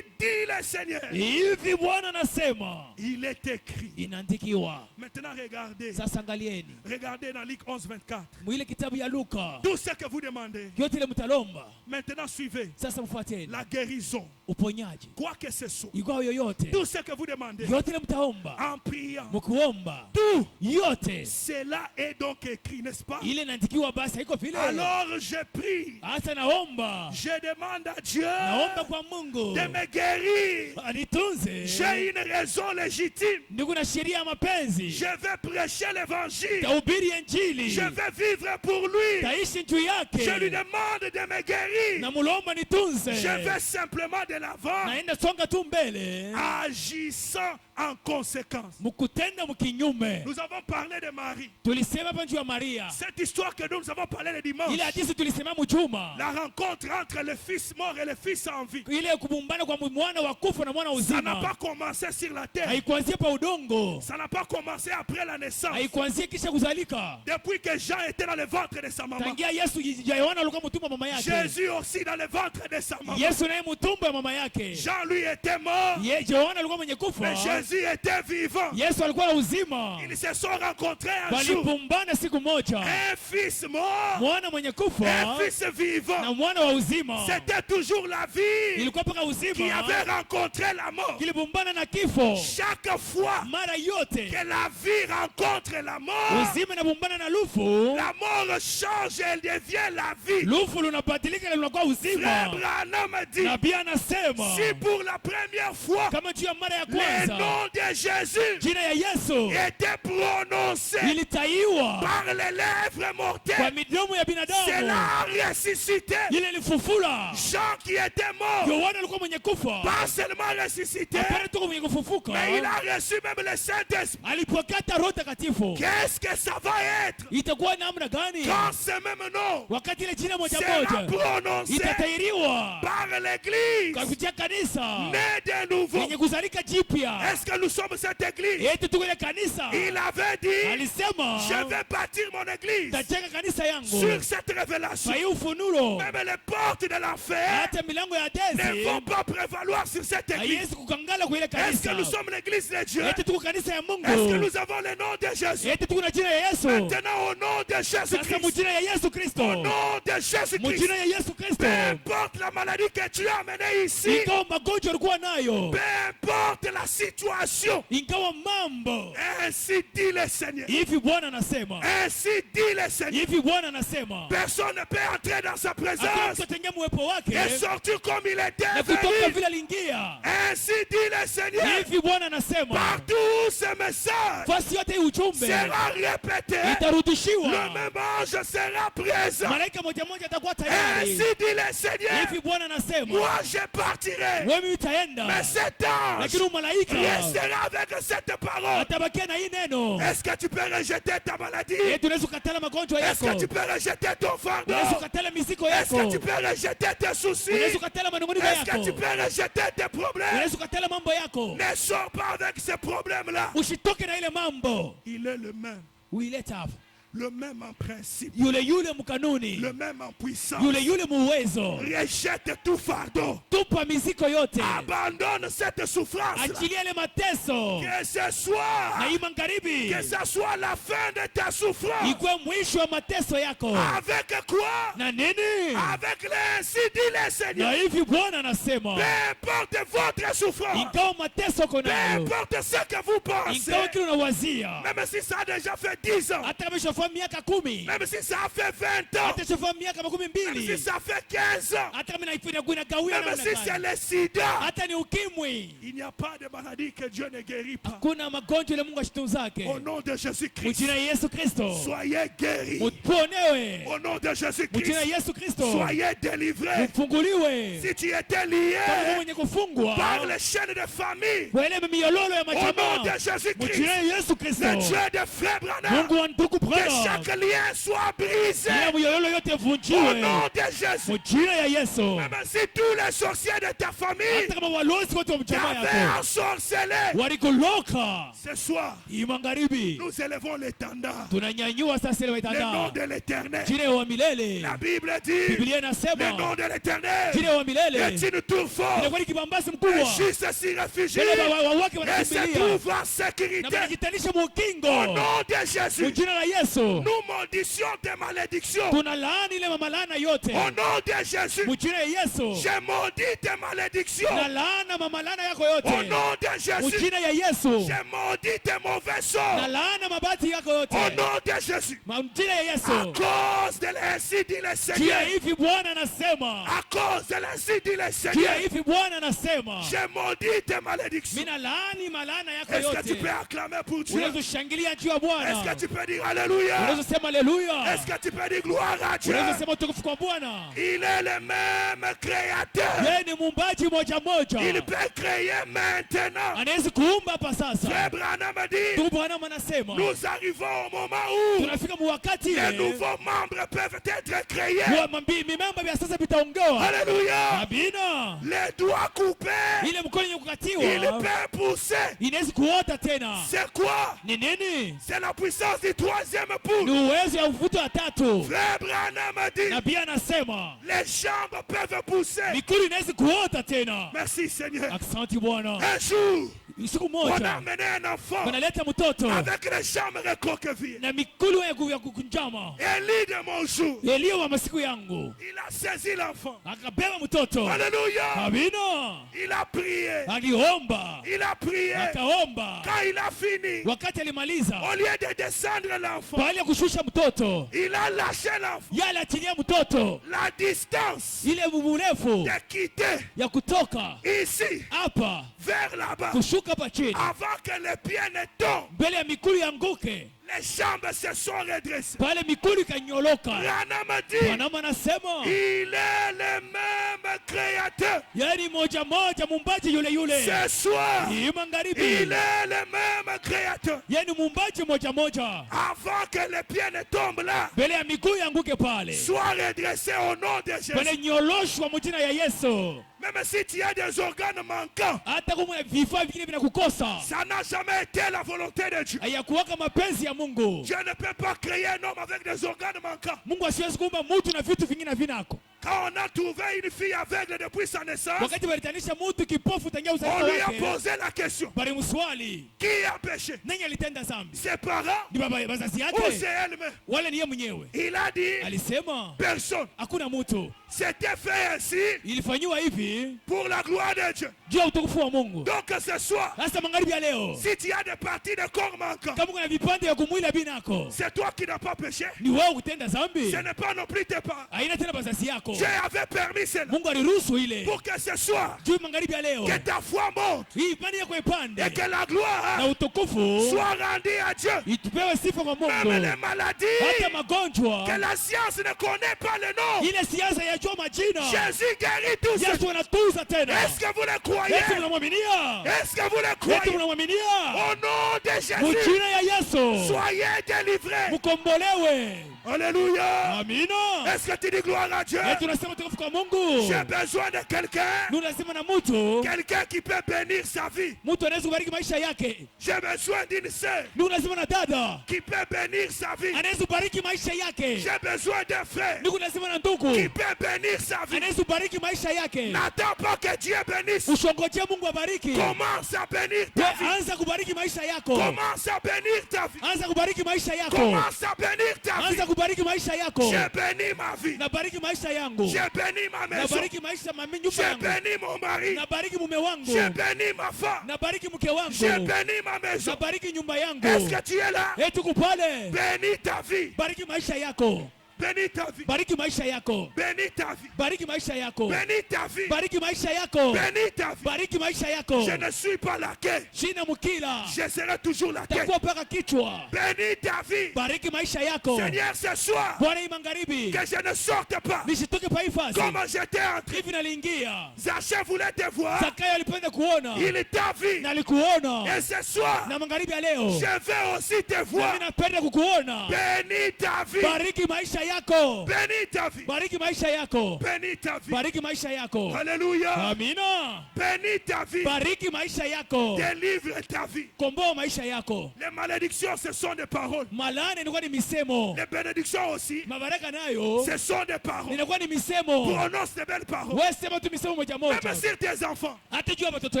dit le Seigneur. hivi Bwana anasema. Il est écrit. Inaandikiwa. Maintenant, regardez. Sasa angalieni Regardez dans Luc 11, 24. mwile kitabu ya Luka, Tout ce que vous demandez. yote ile mtalomba. Maintenant, suivez. Sasa mfuateni La guérison. uponyaji, Quoi que ce soit. ingawa yoyote, Tout ce que vous demandez. yote ile mtaomba En priant. mkuomba, Tout. yote Cela est donc écrit, n'est-ce pas? ile inaandikiwa. Basi haiko vile. Alors je prie. Hasa naomba, Je demande à Dieu naomba kwa Mungu de me guérir, anitunze, j'ai une raison légitime. niko na sheria ya mapenzi, Je vais prêcher l'évangile. tahubiri injili, Je vais vivre pour lui. taishi juu Je lui yake, demande de me guérir. na mulomba nitunze. Je vais simplement de l'avant, Naenda songa tu mbele, agissant en conséquence. mukutenda mukinyume. Nous avons parlé de Marie. Tulisema hapa juu ya Maria, Cette histoire que nous avons parlé le dimanche. ile hadithi tulisema mjuma, La rencontre entre le fils mort et le fils en vie. ile ya kubumbana kwa mwana wa kufa na mwana wa Ça n'a uzima, pas commencé sur la terre. haikuanzia pa udongo, Ça n'a pas commencé après la naissance. haikuanzia kisha kuzalika. Depuis que Jean était dans le ventre de sa maman. Tangia Yesu ya Yohana alikuwa mtumbo wa mama yake, Jésus aussi dans le ventre de sa maman. Yesu naye mtumbo wa mama yake. Jean lui était mort, Yohana alikuwa mwenye mais kufa, Jésus était vivant. Yesu alikuwa na uzima. Ils se sont rencontrés un jour. Walipumbana siku moja, Un fils mort, mwana mwenye un kufa fils na vivant. mwana wa uzima. C'était toujours la vie Ilikuwa paka qui uzima avait rencontré la mort. kilibumbana na kifo. Chaque fois Mara yote que la vie rencontre la mort, uzima inabumbana na lufu, la mort change, elle devient la vie. lufu lunabadilika na lunakuwa Frère uzima. Branham dit, Na pia anasema si pour la première fois kama juu ya mara ya le kwanza nom de Jésus jina ya Yesu était prononcé ilitaiwa par les lèvres kwa mortelles, midomo ya binadamu, cela a ressuscité ile ilifufula. Jean qui était mort, Yohana alikuwa mwenye kufa, pas seulement ressuscité, hapana tu mwenye kufufuka, mais il a reçu même le Saint-Esprit. alipokata Roho Takatifu. Qu'est-ce que ça va être Itakuwa namna gani quand ce même nom wakati ile jina moja sera moja prononcé itatairiwa par l'Église kwa kupitia kanisa née de nouveau? yenye kuzalika jipya? Est-ce que nous sommes cette Église? Eti tuko ile kanisa, Il avait dit, alisema je vais bâtir mon Église tajenga kanisa yangu sur cette révélation. kwa hii ufunulo, Même les portes de l'enfer hata milango ya ne Hadesi vont pas prévaloir sur cette Église. haiwezi kukangala kwa ile Est-ce que kanisa. nous sommes l'Église de Dieu? Eti tuko kanisa ya Est-ce que Mungu, nous avons le nom de Jésus? eti tuko na jina ya Yesu. Maintenant, au nom de Sasa Jésus-Christ, mujina ya Yesu Kristo, au nom de Jésus-Christ, mujina ya Yesu Kristo, peu importe la maladie que tu as amenée ici, ingawa magonjwa alikuwa nayo, peu importe la situation, ingawa mambo ainsi dit le Seigneur. hivi, Bwana anasema Ainsi dit le Seigneur. hivi, Bwana anasema Personne ne peut entrer dans sa hakuna présence mtu atengea uwepo wake et sortir comme il était na kutoka venu. vile aliingia. Ainsi dit le Seigneur. Hivi Bwana anasema Partout ce message fasi yote hii ujumbe sera répété. Le itarudishiwa, même ange sera présent. malaika moja moja atakuwa Ainsi tayari. dit le Seigneur. Hivi Bwana anasema Moi je partirai. wewe utaenda, Mais cet ange lakini malaika restera avec cette parole. atabakia na hii neno. Est-ce que tu peux rejeter ta maladie? Tunaweza kukatala magonjwa Est-ce yako, que tu peux rejeter ton fardeau? unaweza kukatala mizigo Est-ce yako, que tu peux rejeter tes soucis? unaweza kukatala manunguniko Est-ce que tu yako, peux rejeter tes problèmes? unaweza kukatala mambo yako. Ne sors pas avec ces problèmes-là. Usitoke na ile mambo Il est le même. uilete hapo, Le même en principe. yule mkanuni, Le même en puissance. yule muwezo. Rejette tout fardeau. Tupa mizigo yote, Abandonne cette souffrance. achilia ile mateso, Que ce soit, na hii magharibi que ce soit la fin de ta souffrance. ikuwe mwisho wa mateso yako. Avec quoi? Na nini? Avec l'ainsi dit le Na Seigneur. hivi Bwana anasema, Peu importe votre souffrance. ingawa mateso uko Peu nayo, importe ce que vous pensez. ingawa kile unawazia, Même si ça a déjà fait 10 ans. hata kama ishafaa miaka 10, Même si ça a fait 20 ans. hata ishafaa miaka Même 12, si ça fait 15 ans. hata kama inagawia Même namna si c'est gani, le sida. hata ni ukimwi, Il n'y a pas de maladie que Dieu ne guérit pas. kuna magonjwa ile Mungu ashitunzake. Au nom de Jésus-Christ. Mjina Yesu Kristo Soyez guéris. muponewe, Au nom de mjina Jésus-Christ. Yesu Kristo Soyez délivrés. mfunguliwe. Si tu étais Kama lié mwenye kufungwa par les chaînes de famille. kwa ile miololo ya Au nom de majamaa, Jésus-Christ. mjina Yesu Kristo, Le Dieu de frère Branham. Mungu wa ndugu Que Branham, chaque lien soit brisé. kila miololo yote Au vunjiwe nom de Jésus. mjina ya Yesu. Même si tous les sorciers de ta famille Hata kama walozi wote wa mjamaa t'avaient yako ensorcelé. walikuloka, Ce soir, hii magharibi nous élevons l'étendard. tunanyanyua sasa ile Le nom mitandao, de l'éternel. jina wa milele. La Bible dit, Biblia le nom inasema de l'éternel jina wa milele est une tour forte. inakuwa ni kibambasi Les mkubwa, justes s'y réfugient wale wake et se wanakimbilia trouvent en na sécurité. wanajitanisha Au mukingo nom de Jésus. mjina la Yesu nous maudissions des malédictions. tunalaani ile mamalaana yote. Au nom de Jésus, Mjina ya Yesu j'ai maudit tes malédictions. nalaana mamalaana yako Au yote. nom de Jésus, Mjina ya Yesu j'ai maudit tes mauvais sorts. nalaana mabati yako yote. Au nom de Jésus, Mjina ya à Yesu. cause de l'ainsi dit le Jia Seigneur, hivi Bwana anasema. à cause de l'ainsi dit le Jia Seigneur, hivi Bwana anasema. j'ai maudit tes malédictions. Mina laani malaana yako Est-ce que tu yote. peux acclamer pour Dieu? Unaweza shangilia juu ya Est-ce Bwana. que tu peux dire Alléluia? Unaweza sema haleluya. Est-ce que tu peux dire gloire à Dieu? Unaweza sema utukufu kwa Bwana. Il est le même créateur. Yeye ni muumbaji moja moja. Il peut créer maintenant. Anaweza kuumba hapa Frère sasa. Branham dit, Ndugu Bwana anasema nous arrivons au moment où tunafika wakati les ile nouveaux membres peuvent être créés. mimemba vya sasa vitaongewa. Alléluia. Amina. Les doigts coupés, Ile mkono yenye il kukatiwa peut pousser. inaweza kuota tena. C'est quoi? Ni nini? C'est la puissance du troisième Ni pouls. uwezo ya uvuto wa tatu. Frère Branham dit, Nabii anasema les jambes peuvent pousser. mikulu inaweza kuota tena. Merci Seigneur. Asante Bwana. Un jour, Siku on a moja amené un enfant wanaleta mtoto avec les jambes recroquevillées. na mikulu ya kukunjama. Élie de mon jour, Eliya wa masiku yangu il a saisi l'enfant. akabeba mtoto. Alléluia. Amina. Il a prié. Aliomba, Il a prié. akaomba. Quand il a fini, Wakati alimaliza, au lieu de descendre l'enfant, baada ya kushusha mtoto, il a lâché l'enfant. yale achilia mtoto, La distance ile urefu de quitter ya kutoka ici hapa vers là-bas kushuka hapa chini avant que les pieds ne tombent. mbele ya mikulu yanguke, Les jambes se sont redressées. pale mikulu ikanyoloka. Branham dit, Bwana anasema il est le même créateur. yani moja moja muumbaji yule yule. Ce soir, Hii magharibi il est le même créateur. yani muumbaji moja moja, Avant que les pieds ne tombent là, mbele ya mikulu yanguke pale, sois redressé au nom de Jésus. pale nyoloshwa mjina ya Yesu. Même si tu as des organes manquants, Hata kama vifaa vingine vinakukosa, ça n'a jamais été la volonté de Dieu. hayakuwaka mapenzi ya Mungu. Dieu ne peut pas créer un homme avec des organes manquants. Mungu asiwezi kuumba mtu na vitu vingine vinako. Quand on a trouvé une fille aveugle depuis sa naissance, Wakati walitanisha mtu kipofu tangia on uzaliwa lui a wake, posé la question, bali mswali, qui a péché? nani alitenda dhambi? Ses parents Ni baba bazazi ou yake c'est elle-même? wala ni yeye mwenyewe? Il a dit, Alisema personne. hakuna mtu. C'était fait ainsi Ilifanywa hivi pour la gloire de Dieu. juu ya utukufu wa Mungu. Donc ce soir, Sasa magharibi ya leo, si tu as des parties de corps manquants, kama kuna vipande vya kumwili binako, c'est toi qui n'as pas péché. ni wewe kutenda dhambi, Ce n'est pas non plus tes parents. haina tena bazazi yako. Dieu avait permis cela Mungu aliruhusu ile pour que ce soir, juu magharibi ya leo, que ta foi monte hii imani yako ipande et que la gloire na utukufu soit rendue à Dieu. itupewe sifa kwa Même les Mungu. maladies Hata magonjwa que la science ne connaît pas le nom, ile siasa yajua majina, Jésus guérit tous ceux. Yesu anatuza tena. Est-ce que vous le croyez? Yesu mnamwaminia? Est-ce que vous le Yesu croyez? mnamwaminia? Au nom de Jésus, Mjina ya Yesu soyez délivrés. mkombolewe. Alléluia. Amina. Est-ce que tu dis gloire à Dieu? Tunasema utukufu kwa Mungu. J'ai besoin de quelqu'un, Tunasema na mtu, quelqu'un qui peut bénir sa vie. mtu anaweza kubariki maisha yake. J'ai besoin d'une sœur Tunasema na dada qui peut bénir sa vie. anaweza kubariki maisha yake. J'ai besoin d'un frère Tunasema na ndugu qui peut bénir sa vie. anaweza kubariki maisha yake. N'attends pas que Dieu bénisse. Ushongojee Mungu abariki. Commence à bénir ta vie. Anza kubariki maisha yako. Commence à bénir ta vie. Anza kubariki maisha yako. Commence à bénir ta vie. Anza kubariki maisha yako. J'ai béni ma vie. Nabariki maisha yangu. J'ai béni ma maison. Nabariki maisha nyumba J'ai yangu. béni mon mari. Nabariki mume wangu. J'ai béni ma femme. Nabariki mke wangu. J'ai béni ma maison. Nabariki nyumba yangu. Est-ce que tu es là? Tuko pale. Bénis ta vie. Bariki maisha yako. Bénis ta vie. Bariki maisha yako. Bénis ta vie. Bariki maisha yako. Bénis ta vie. Bariki maisha yako. Bénis ta vie. Bariki maisha yako. Je ne suis pas laquais. Shina mukila. Je serai toujours laquais. Takuwa paka kichwa. Bénis ta vie. Bariki maisha yako. Seigneur, ce soir, Bwana hii magharibi. que je ne sorte pas Nisitoke pa hii fasi. comme j'étais entré. Hivi naliingia. Zaché voulait te voir. Zakayo alipenda kuona. Il t'a vu. Na alikuona. Et ce soir, Na magharibi ya leo. je veux aussi te voir. Nami napenda kukuona. Bénis ta vie. Bariki maisha yako. Bénis ta vie. Bariki maisha yako. Bénis ta vie. Bariki maisha yako. Alléluia. Amina. Bénis ta vie. Bariki maisha yako. Délivre ta vie. Komboa maisha yako. Les malédictions, ce sont des paroles. Malaani inakuwa ni misemo. Les bénédictions aussi, Mabaraka nayo ce sont des paroles. inakuwa ni misemo. Prononce de belles paroles. Wewe sema tu misemo moja moja. Même sur tes enfants. Hata juu ya watoto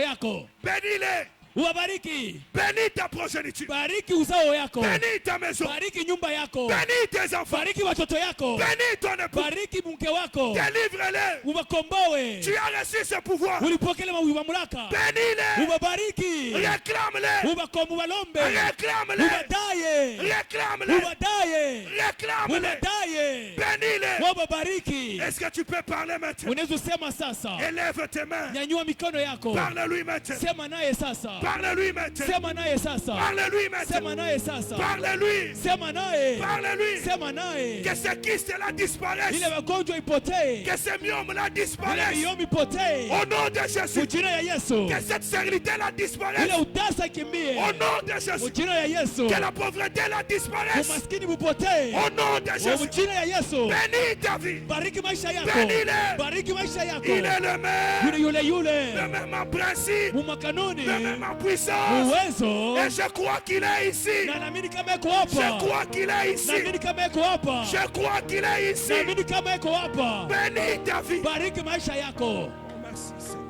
yako. Bénis-les. Uwabariki. Bénis ta progéniture. Bariki uzao yako. Bénis ta maison. Bariki nyumba yako. Bénis tes enfants. Bariki watoto yako. Bénis ton époux. Bariki mke wako. Délivre-les. Uwakomboe. Tu as reçu ce pouvoir. Ulipokea mamlaka. Bénis-les. Uwabariki. Réclame-les. Uwakombalombe. Réclame-les. Uwadaye. Réclame-les. Uwadaye. Réclame-les. Uwadaye. Bénis-les. Wabariki. Est-ce que tu peux parler maintenant? Unaweza sema sasa. Élève tes mains. Nyanyua mikono yako. Parle-lui maintenant. Sema naye sasa. Parle-lui maintenant. Sema naye sasa. Parle-lui maintenant. Sema naye sasa. Parle-lui. Sema naye. Parle-lui. Sema naye. Que ce kyste là disparaisse. Ile magonjwa ipotee. Que ce myome là Ile disparaisse. miomi ipotee. Au nom de Jésus. Mjina ya Yesu. Que cette stérilité là disparaisse. Ile utasa kimbie. Au nom de Jésus. Mjina ya Yesu. Que la pauvreté là disparaisse. Umaskini upotee. Au nom de Jésus. Mjina ya Yesu. Bénis ta vie. Bariki maisha yako. Bénis-le. Bariki maisha yako. Il est le même. Yule. Le même en principe. Mumakanuni. Le même en puissance. Uwezo. Et je crois qu'il est ici. Na naamini kama iko hapa. Je crois qu'il est ici. Naamini kama iko hapa. Je crois qu'il est ici. Naamini kama iko hapa. Bénis ta vie. Bariki maisha yako. Oh, merci Seigneur.